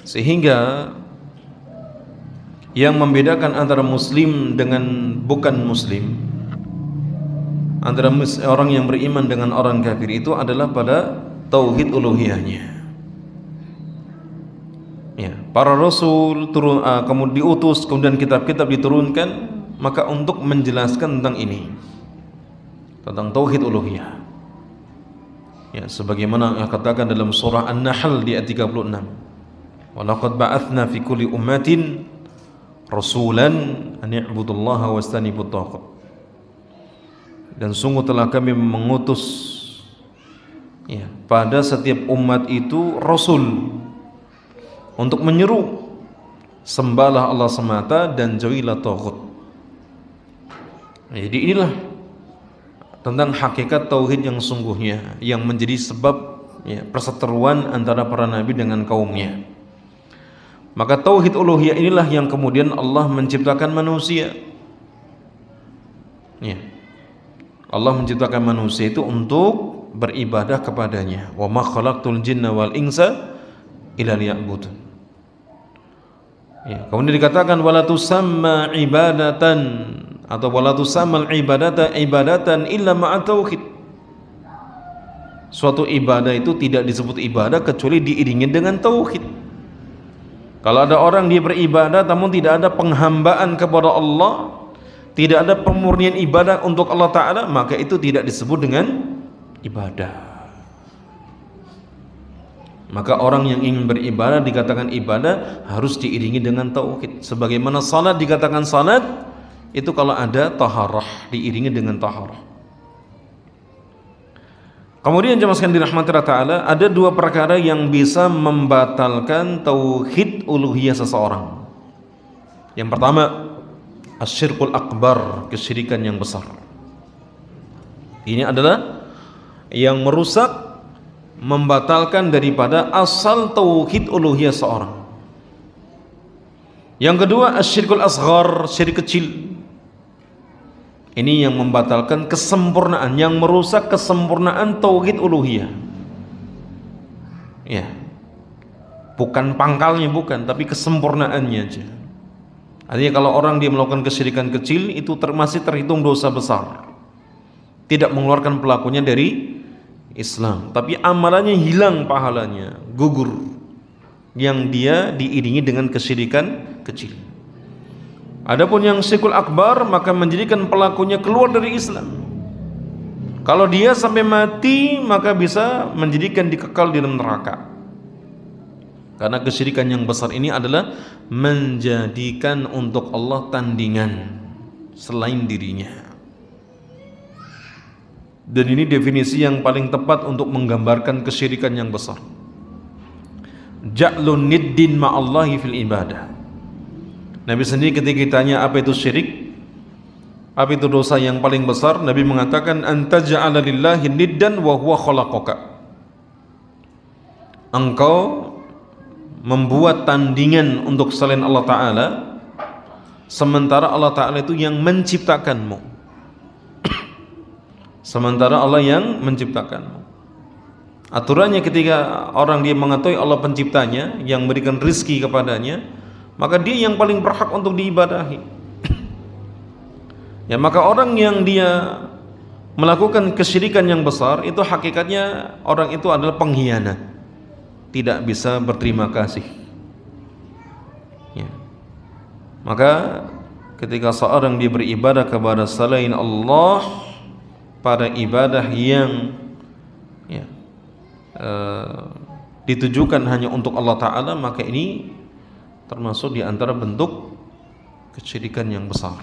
A: Sehingga yang membedakan antara muslim dengan bukan muslim, antara orang yang beriman dengan orang kafir, itu adalah pada tauhid uluhiyahnya. Ya, para rasul kemudian diutus, kemudian kitab-kitab diturunkan, maka untuk menjelaskan tentang ini, tentang tauhid uluhiyah. Ya, sebagaimana yang katakan dalam surah An-Nahl di ayat 36, wa laqad ba'atsna fi kulli ummatin rasulan an i'budullaha wastanibut taghut. Dan sungguh telah kami mengutus, ya, pada setiap umat itu rasul untuk menyeru sembahlah Allah semata dan jauhilah taghut. Jadi inilah tentang hakikat tauhid yang sungguhnya, yang menjadi sebab, ya, perseteruan antara para nabi dengan kaumnya. Maka tauhid uluhiyah inilah yang kemudian Allah menciptakan manusia. Ya. Allah menciptakan manusia itu untuk beribadah kepadanya. Wa ma khalaqtul jinna wal insa illa liya'budun. Ya, kemudian dikatakan wala tusamma ibadatan, atau wala tusammal ibadatan illa ma'a tauhid. Suatu ibadah itu tidak disebut ibadah kecuali diiringi dengan tauhid. Kalau ada orang dia beribadah namun tidak ada penghambaan kepada Allah, tidak ada pemurnian ibadah untuk Allah Ta'ala, maka itu tidak disebut dengan ibadah. Maka orang yang ingin beribadah dikatakan ibadah harus diiringi dengan tauhid. Sebagaimana salat dikatakan salat itu kalau ada taharah, diiringi dengan taharah. Kemudian jemaah sekalian dirahmati Allah Ta'ala, ada dua perkara yang bisa membatalkan tauhid uluhiyah seseorang. Yang pertama, asyirkul akbar, kesyirikan yang besar. Ini adalah yang merusak, membatalkan daripada asal tauhid uluhiyah seorang. Yang kedua, asyirkul asghar, syirik kecil. Ini yang membatalkan kesempurnaan, yang merusak kesempurnaan tauhid uluhiyah. Ya. Bukan pangkalnya, bukan, tapi kesempurnaannya aja. Artinya kalau orang dia melakukan kesyirikan kecil itu masih terhitung dosa besar. Tidak mengeluarkan pelakunya dari Islam, tapi amalannya hilang pahalanya, gugur, yang dia diiringi dengan kesyirikan kecil. Adapun yang syirkul akbar, maka menjadikan pelakunya keluar dari Islam. Kalau dia sampai mati, maka bisa menjadikan dikekal di dalam neraka. Karena kesyirikan yang besar ini adalah menjadikan untuk Allah tandingan selain dirinya. Dan ini definisi yang paling tepat untuk menggambarkan kesyirikan yang besar. Ja'lun niddin ma'allahi fil ibadah. Nabi sendiri ketika ditanya apa itu syirik, apa itu dosa yang paling besar, Nabi mengatakan anta ja'ala lillahi niddan wa huwa khalaqaka. Engkau membuat tandingan untuk selain Allah Ta'ala, sementara Allah Ta'ala itu yang menciptakanmu. Sementara Allah yang menciptakanmu. Aturannya ketika orang dia mengetahui Allah penciptanya yang memberikan rizki kepadanya, maka dia yang paling berhak untuk diibadahi. Ya, maka orang yang dia melakukan kesyirikan yang besar itu hakikatnya orang itu adalah pengkhianat, tidak bisa berterima kasih. Ya. Maka ketika seorang dia beribadah kepada selain Allah pada ibadah yang, ya, ditujukan hanya untuk Allah Ta'ala, maka ini termasuk di antara bentuk kesyirikan yang besar,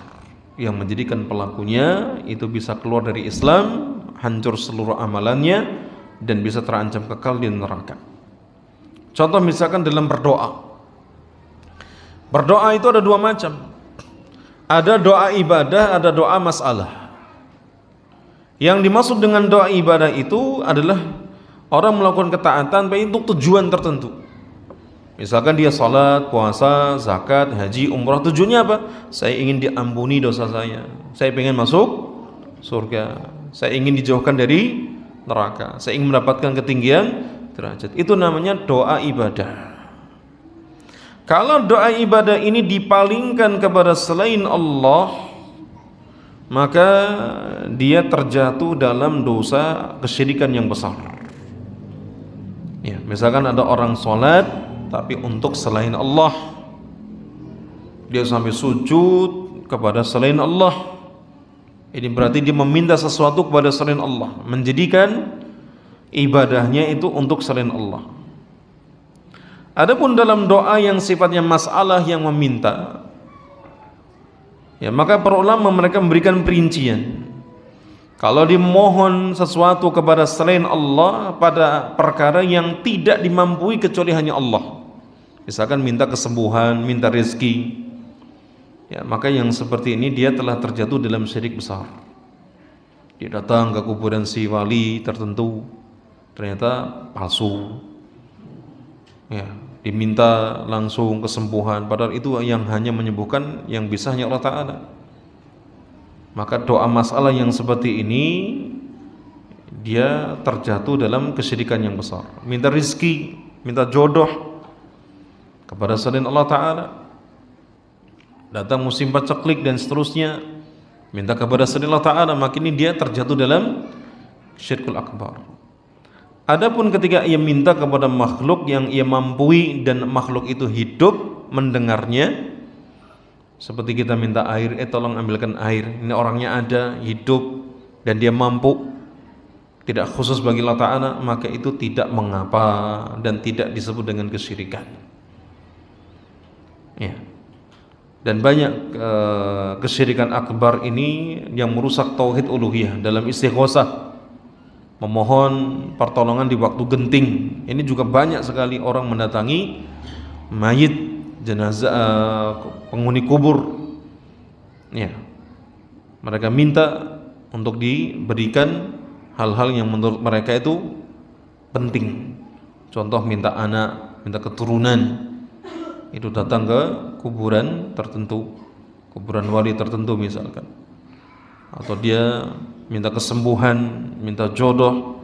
A: yang menjadikan pelakunya itu bisa keluar dari Islam, hancur seluruh amalannya, dan bisa terancam kekal di neraka. Contoh misalkan dalam berdoa. Berdoa itu ada dua macam. Ada doa ibadah, ada doa masalah. Yang dimaksud dengan doa ibadah itu adalah orang melakukan ketaatan baik untuk tujuan tertentu. Misalkan dia salat, puasa, zakat, haji, umrah, tujuannya apa? Saya ingin diampuni dosa saya. Saya ingin masuk surga. Saya ingin dijauhkan dari neraka. Saya ingin mendapatkan ketinggian derajat. Itu namanya doa ibadah. Kalau doa ibadah ini dipalingkan kepada selain Allah, maka dia terjatuh dalam dosa kesyirikan yang besar. Ya, misalkan ada orang sholat tapi untuk selain Allah, dia sampai sujud kepada selain Allah. Ini berarti dia meminta sesuatu kepada selain Allah, menjadikan ibadahnya itu untuk selain Allah. Adapun dalam doa yang sifatnya masalah yang meminta, ya, maka para ulama mereka memberikan perincian. Kalau dimohon sesuatu kepada selain Allah pada perkara yang tidak dimampui kecuali hanya Allah, misalkan minta kesembuhan, minta rezeki, ya, maka yang seperti ini dia telah terjatuh dalam syirik besar. Dia datang ke kuburan si wali tertentu, ternyata palsu, ya, diminta langsung kesembuhan, padahal itu yang hanya menyembuhkan yang bisa hanya Allah Ta'ala. Maka doa masalah yang seperti ini dia terjatuh dalam kesyirikan yang besar. Minta rizki, minta jodoh kepada selain Allah Ta'ala, datang musim paceklik dan seterusnya, minta kepada selain Allah Ta'ala, maka ini dia terjatuh dalam syirkul akbar. Adapun ketika ia minta kepada makhluk yang ia mampui dan makhluk itu hidup mendengarnya, seperti kita minta air, tolong ambilkan air, ini orangnya ada, hidup dan dia mampu, tidak khusus bagi Allah Ta'ala, maka itu tidak mengapa dan tidak disebut dengan kesyirikan, ya. Dan banyak kesyirikan akbar ini yang merusak tauhid uluhiyah dalam istighosah, memohon pertolongan di waktu genting. Ini juga banyak sekali orang mendatangi mayit, jenazah, penghuni kubur, ya, mereka minta untuk diberikan hal-hal yang menurut mereka itu penting. Contoh minta anak, minta keturunan, itu datang ke kuburan tertentu, kuburan wali tertentu misalkan, atau dia minta kesembuhan, minta jodoh,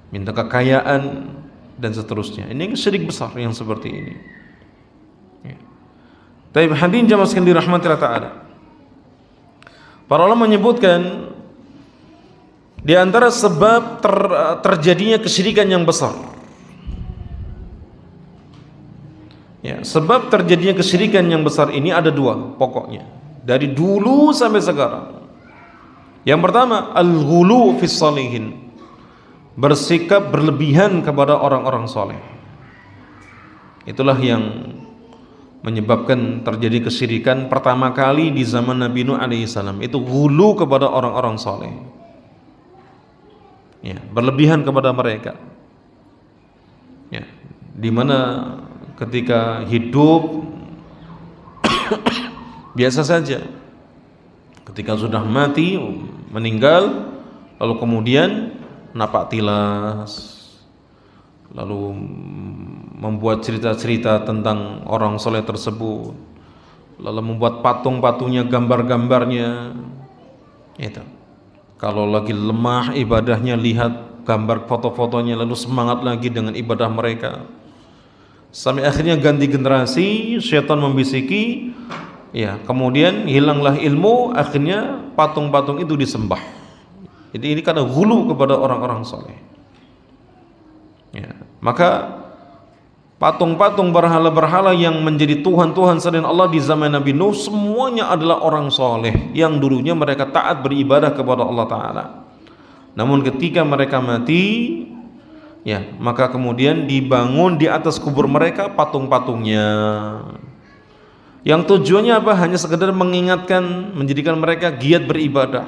A: minta kekayaan dan seterusnya. Ini syirik besar yang seperti ini. Tapi hadirin jamaah sekalian dirahmati Allah Ta'ala, para ulama menyebutkan di antara sebab terjadinya kesyirikan yang besar, ya, sebab terjadinya kesyirikan yang besar ini ada dua pokoknya, dari dulu sampai sekarang. Yang pertama, al-ghulu fis salihin, bersikap berlebihan kepada orang-orang soleh. Itulah yang menyebabkan terjadi kesyirikan pertama kali di zaman Nabi Nuh alaihissalam, itu ghulu kepada orang-orang soleh, ya, berlebihan kepada mereka, ya, dimana ketika hidup biasa saja, ketika sudah mati, meninggal, lalu kemudian napak tilas, lalu membuat cerita-cerita tentang orang soleh tersebut, lalu membuat patung-patungnya, gambar-gambarnya. Itu kalau lagi lemah ibadahnya, lihat gambar foto-fotonya, lalu semangat lagi dengan ibadah mereka, sampai akhirnya ganti generasi, syaitan membisiki, ya, kemudian hilanglah ilmu, akhirnya patung-patung itu disembah. Jadi ini karena ghulu kepada orang-orang soleh, ya. Maka patung-patung, berhala-berhala yang menjadi Tuhan-Tuhan selain Allah di zaman Nabi Nuh, semuanya adalah orang soleh yang dulunya mereka taat beribadah kepada Allah Ta'ala. Namun ketika mereka mati, ya, maka kemudian dibangun di atas kubur mereka patung-patungnya, yang tujuannya apa? Hanya sekedar mengingatkan, menjadikan mereka giat beribadah.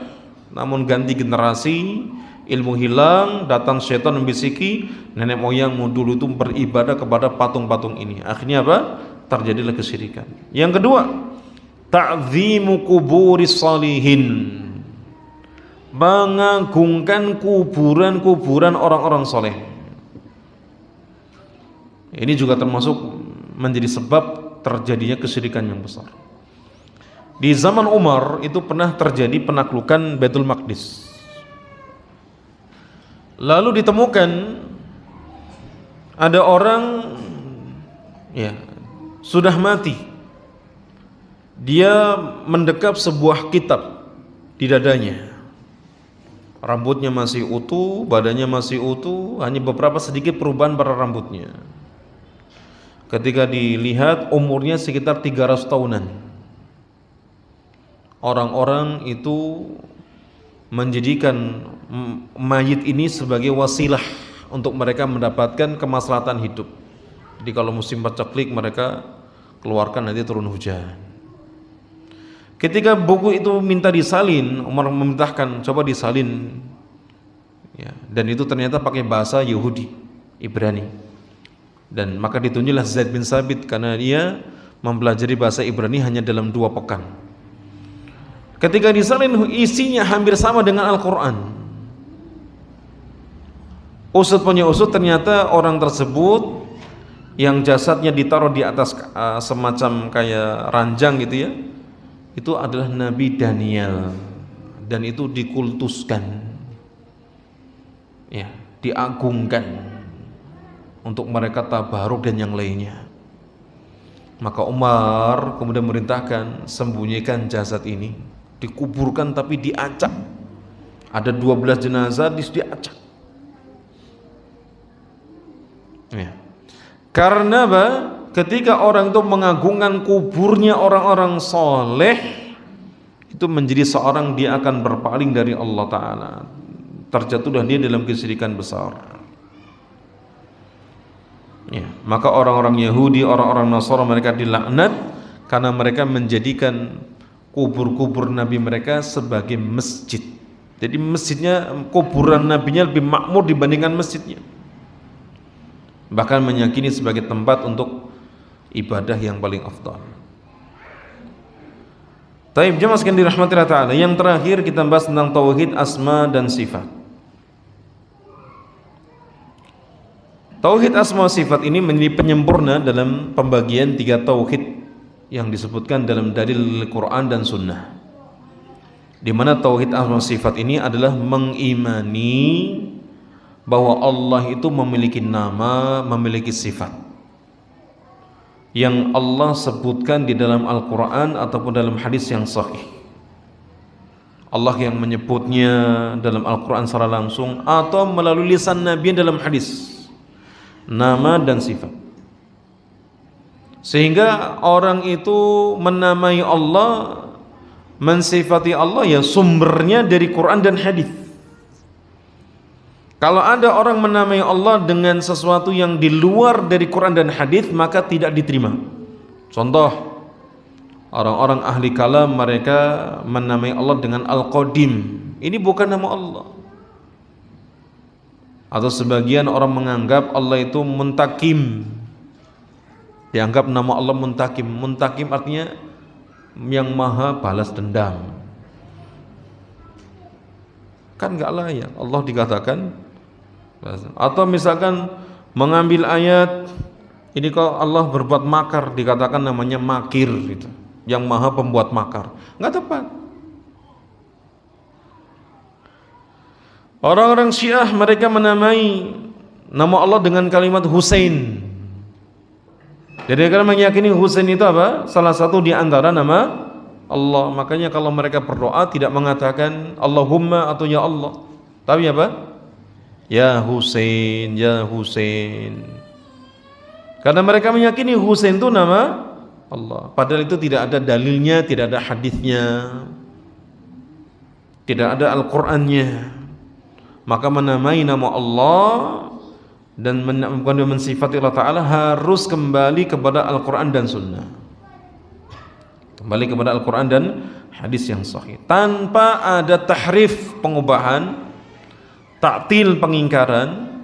A: Namun ganti generasi, ilmu hilang, datang syaitan membisiki, nenek moyangmu dulu itu beribadah kepada patung-patung ini. Akhirnya apa? Terjadilah kesyirikan. Yang kedua, ta'zimu kuburis salihin, mengagungkan kuburan-kuburan orang-orang soleh. Ini juga termasuk menjadi sebab terjadinya kesyirikan yang besar. Di zaman Umar itu pernah terjadi penaklukan Baitul Maqdis. Lalu ditemukan ada orang ya sudah mati. Dia mendekap sebuah kitab di dadanya. Rambutnya masih utuh, badannya masih utuh, hanya beberapa sedikit perubahan pada rambutnya. Ketika dilihat umurnya sekitar 300 tahunan. Orang-orang itu menjadikan mayit ini sebagai wasilah untuk mereka mendapatkan kemaslahatan hidup. Jadi kalau musim paceklik mereka keluarkan nanti turun hujan. Ketika buku itu minta disalin, Umar memerintahkan coba disalin ya, dan itu ternyata pakai bahasa Yahudi, Ibrani. Dan maka ditunjuklah Zaid bin Sabit karena dia mempelajari bahasa Ibrani hanya dalam 2 pekan. Ketika disalin isinya hampir sama dengan Al-Quran. Usut punya usut, ternyata orang tersebut yang jasadnya ditaruh di atas semacam kayak ranjang gitu ya, itu adalah Nabi Daniel, dan itu dikultuskan ya, diagungkan untuk mereka tabaruk dan yang lainnya. Maka Umar kemudian merintahkan sembunyikan jasad ini, dikuburkan tapi diacak. Ada 12 jenazah diacak ya. Karena apa? Ketika orang itu mengagungkan kuburnya orang-orang soleh, itu menjadi seorang dia akan berpaling dari Allah Ta'ala, terjatuhlah dia dalam kesyirikan besar ya. Maka orang-orang Yahudi, orang-orang Nasara, mereka dilaknat karena mereka menjadikan kubur-kubur Nabi mereka sebagai masjid. Jadi masjidnya, kuburan Nabinya lebih makmur dibandingkan masjidnya, bahkan meyakini sebagai tempat untuk ibadah yang paling afdal. Taib jemaah sekalian dirahmati Allah Ta'ala, yang terakhir kita bahas tentang tauhid asma dan sifat. Tauhid asma sifat ini menjadi penyempurna dalam pembagian 3 tauhid yang disebutkan dalam dalil Quran dan Sunnah, di mana tauhid asma sifat ini adalah mengimani bahwa Allah itu memiliki nama, memiliki sifat yang Allah sebutkan di dalam Al-Quran ataupun dalam hadis yang sahih. Allah yang menyebutnya dalam Al-Quran secara langsung atau melalui lisan Nabi dalam hadis, nama dan sifat. Sehingga orang itu menamai Allah, mensifati Allah ya sumbernya dari Quran dan hadis. Kalau ada orang menamai Allah dengan sesuatu yang di luar dari Quran dan hadis, maka tidak diterima. Contoh, orang-orang ahli kalam mereka menamai Allah dengan Al-Qadim. Ini bukan nama Allah. Atau sebagian orang menganggap Allah itu Muntakim. Dianggap nama Allah Muntakim. Muntakim artinya yang maha balas dendam. Kan enggak layak Allah dikatakan. Atau misalkan mengambil ayat ini kok Allah berbuat makar, dikatakan namanya makir gitu, yang maha pembuat makar. Enggak tepat. Orang-orang Syiah mereka menamai nama Allah dengan kalimat Husain. Jadi mereka meyakini Husain itu apa? Salah satu di antara nama Allah. Makanya kalau mereka berdoa tidak mengatakan Allahumma atau ya Allah, tapi apa? Ya Husain, ya Husain. Karena mereka meyakini Husain itu nama Allah. Padahal itu tidak ada dalilnya, tidak ada hadisnya, tidak ada Al-Qur'annya. Maka menamai nama Allah dan mensifati Allah Ta'ala harus kembali kepada Al-Quran dan Sunnah, kembali kepada Al-Quran dan hadis yang sahih, tanpa ada tahrif pengubahan, ta'til pengingkaran,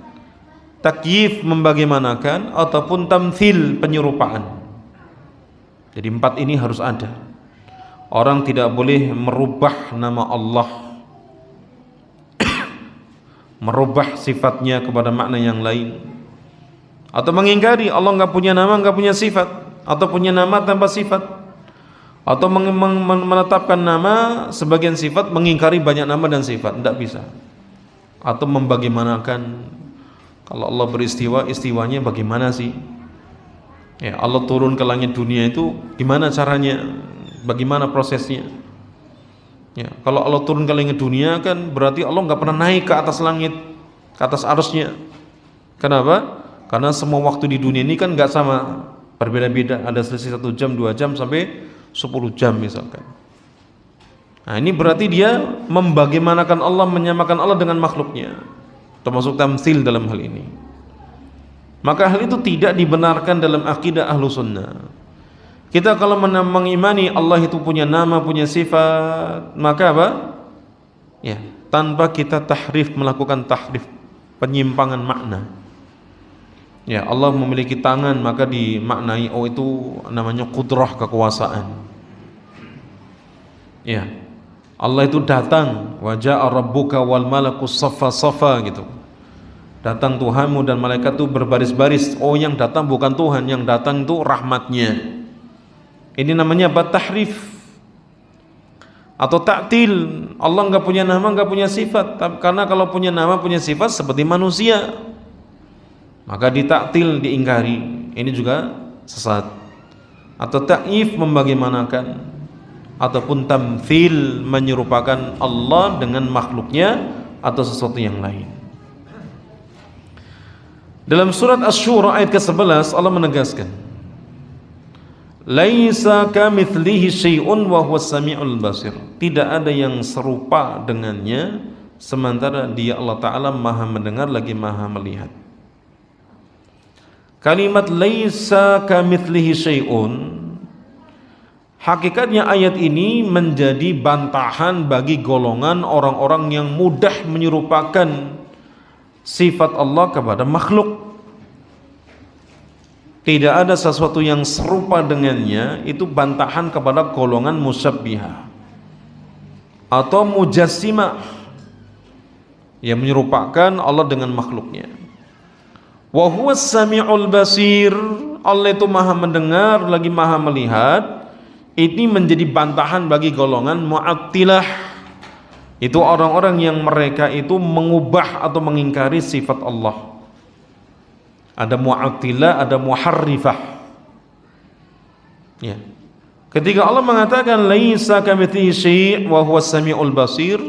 A: takyif membagaimanakan, ataupun tamthil penyerupaan. Jadi 4 ini harus ada. Orang tidak boleh merubah nama Allah, merubah sifatnya kepada makna yang lain, atau mengingkari Allah nggak punya nama, nggak punya sifat, atau punya nama tanpa sifat, atau menetapkan nama sebagian sifat, mengingkari banyak nama dan sifat, tidak bisa. Atau membagaimanakan kalau Allah beristiwa, istiwanya bagaimana sih? Ya, Allah turun ke langit dunia itu gimana caranya? Bagaimana prosesnya? Ya, kalau Allah turun ke langit dunia kan berarti Allah nggak pernah naik ke atas langit, ke atas arsy-Nya. Kenapa? Karena semua waktu di dunia ini kan nggak sama, berbeda-beda. Ada selisih 1 jam, 2 jam sampai 10 jam misalkan. Nah, ini berarti dia membagaimanakan Allah, menyamakan Allah dengan makhluknya, termasuk tamtsil dalam hal ini. Maka hal itu tidak dibenarkan dalam akidah ahlu sunnah. Kita kalau mengimani Allah itu punya nama, punya sifat, maka apa? Ya, tanpa kita tahrif, melakukan tahrif, penyimpangan makna. Ya, Allah memiliki tangan, maka dimaknai oh itu namanya qudrah, kekuasaan. Ya, Allah itu datang, wa ja'a rabbuka wal malaku saffa saffa gitu. Datang Tuhanmu dan malaikat itu berbaris-baris. Oh, yang datang bukan Tuhan, yang datang itu rahmatnya. Ini namanya apa? Tahrif atau ta'til. Allah enggak punya nama, enggak punya sifat. Karena kalau punya nama, punya sifat seperti manusia, maka ditaktil, diingkari. Ini juga sesat. Atau ta'if, membagaimanakan, ataupun tamthil, menyerupakan Allah dengan makhluknya atau sesuatu yang lain. Dalam surat Asy-Syura ayat ke-11 Allah menegaskan, laisa kamitslihi syai'un wa huwas samiul basir. Tidak ada yang serupa dengannya, sementara Dia Allah Ta'ala Maha mendengar lagi Maha melihat. Kalimat laisa kamitslihi syai'un, hakikatnya ayat ini menjadi bantahan bagi golongan orang-orang yang mudah menyerupakan sifat Allah kepada makhluk. Tidak ada sesuatu yang serupa dengannya, itu bantahan kepada golongan musyabbihah atau mujassimah yang menyerupakan Allah dengan makhluknya. Wa huwas samiul basir, Allah itu Maha mendengar lagi Maha melihat. Ini menjadi bantahan bagi golongan Mu'attilah. Itu orang-orang yang mereka itu mengubah atau mengingkari sifat Allah. Ada Mu'attilah, ada Muharrifah. Ya. Ketika Allah mengatakan laisa kamitslihi syai' wa huwas samiul basir,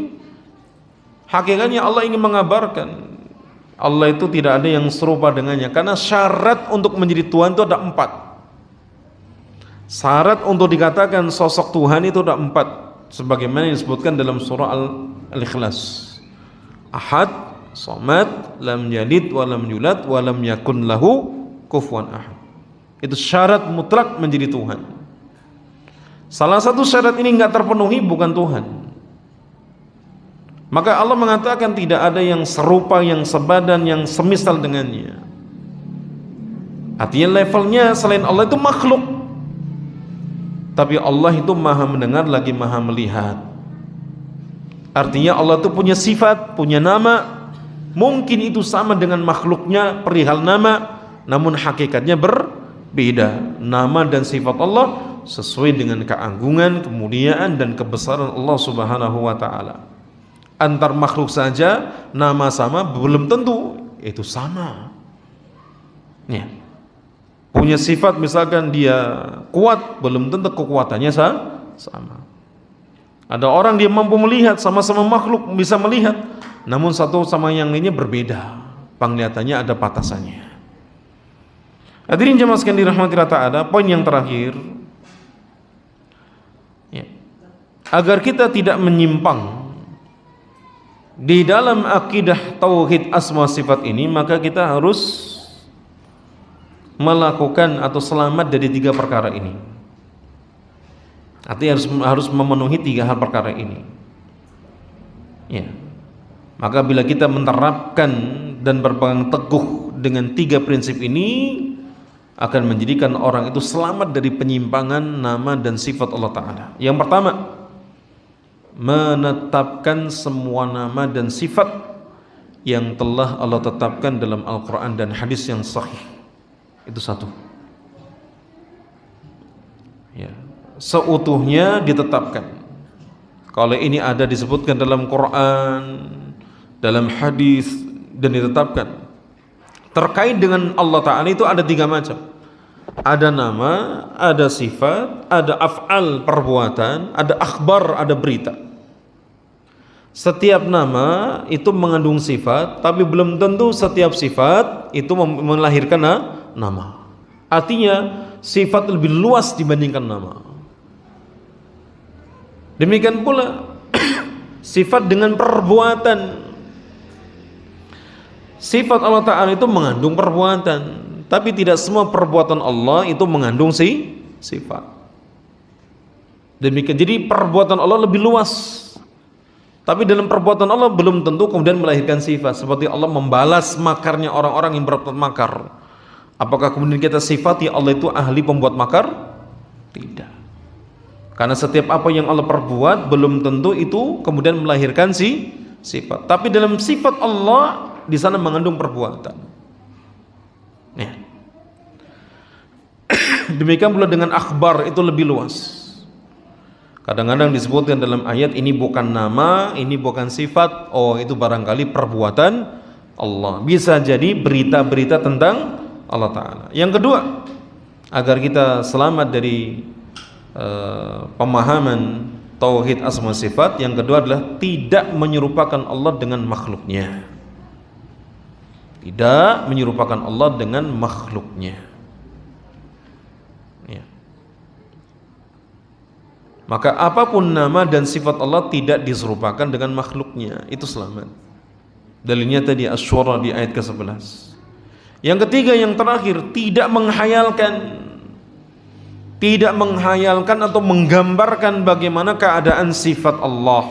A: hakikatnya Allah ingin mengabarkan Allah itu tidak ada yang serupa dengannya, karena syarat untuk menjadi Tuhan itu ada 4. Syarat untuk dikatakan sosok Tuhan itu ada 4, sebagaimana disebutkan dalam surah Al-Ikhlas. Ahad, Samad, lam yalid wa lam yulad wa lam yakun lahu kufuwan ahad. Itu syarat mutlak menjadi Tuhan. Salah satu syarat ini enggak terpenuhi, bukan Tuhan. Maka Allah mengatakan tidak ada yang serupa, yang sebadan, yang semisal dengannya. Artinya levelnya selain Allah itu makhluk. Tapi Allah itu Maha mendengar lagi Maha melihat. Artinya Allah itu punya sifat, punya nama. Mungkin itu sama dengan makhluknya perihal nama, namun hakikatnya berbeda. Nama dan sifat Allah sesuai dengan keagungan, kemuliaan dan kebesaran Allah Subhanahu wa taala. Antar makhluk saja nama sama belum tentu itu sama. Ya. Punya sifat misalkan dia kuat, belum tentu kekuatannya sama. Ada orang dia mampu melihat, sama-sama makhluk bisa melihat, namun satu sama yang lainnya berbeda, penglihatannya ada batasannya. Hadirin jemaah sekalian dirahmati Allah Ta'ala, poin yang terakhir ya, agar kita tidak menyimpang di dalam akidah tauhid asma sifat ini, maka kita harus melakukan atau selamat dari 3 perkara ini. Artinya harus memenuhi 3 hal perkara ini. Ya. Maka bila kita menerapkan dan berpegang teguh dengan 3 prinsip ini, akan menjadikan orang itu selamat dari penyimpangan nama dan sifat Allah Ta'ala. Yang pertama, menetapkan semua nama dan sifat yang telah Allah tetapkan dalam Al-Quran dan hadis yang sahih. Itu satu. Ya, seutuhnya ditetapkan. Kalau ini ada disebutkan dalam Quran, dalam hadis, dan ditetapkan. Terkait dengan Allah Ta'ala itu ada 3 macam. Ada nama, ada sifat, ada af'al perbuatan, ada akhbar, ada berita. Setiap nama itu mengandung sifat, tapi belum tentu setiap sifat itu melahirkan nama. Artinya sifat lebih luas dibandingkan nama. Demikian pula sifat dengan perbuatan. Sifat Allah Ta'ala itu mengandung perbuatan, tapi tidak semua perbuatan Allah itu mengandung sifat. Demikian, jadi perbuatan Allah lebih luas. Tapi dalam perbuatan Allah belum tentu kemudian melahirkan sifat. Seperti Allah membalas makarnya orang-orang yang berbuat makar. Apakah kemudian kita sifati Allah itu ahli pembuat makar? Tidak. Karena setiap apa yang Allah perbuat belum tentu itu kemudian melahirkan sifat. Tapi dalam sifat Allah di sana mengandung perbuatan. Ya. Demikian pula dengan akhbar, itu lebih luas. Kadang-kadang disebutkan dalam ayat ini bukan nama, ini bukan sifat. Oh, itu barangkali perbuatan Allah. Bisa jadi berita-berita tentang Allah Ta'ala. Yang kedua, agar kita selamat dari pemahaman tauhid asma sifat, yang kedua adalah tidak menyerupakan Allah dengan makhluknya. Tidak menyerupakan Allah dengan makhluknya. Ya. Maka apapun nama dan sifat Allah tidak diserupakan dengan makhluknya, itu selamat. Dalilnya tadi Asy-Syura di ayat ke-11. Yang ketiga, yang terakhir, tidak menghayalkan atau menggambarkan bagaimana keadaan sifat Allah,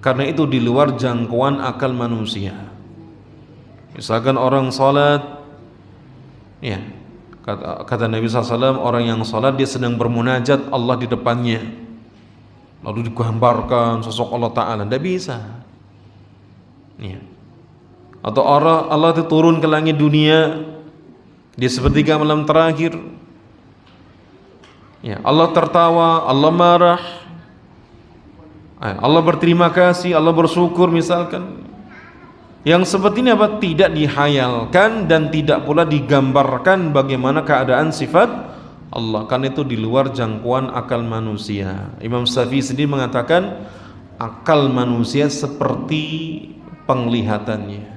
A: karena itu di luar jangkauan akal manusia. Misalkan orang salat, ya, kata Nabi SAW, orang yang salat dia sedang bermunajat, Allah di depannya, lalu digambarkan sosok Allah Ta'ala, tidak bisa. Ya. Atau Allah itu turun ke langit dunia di sepertiga malam terakhir, ya, Allah tertawa, Allah marah, Allah berterima kasih, Allah bersyukur misalkan. Yang seperti ini apa? Tidak dihayalkan dan tidak pula digambarkan bagaimana keadaan sifat Allah, karena itu di luar jangkauan akal manusia. Imam Syafi'i sendiri mengatakan akal manusia seperti penglihatannya.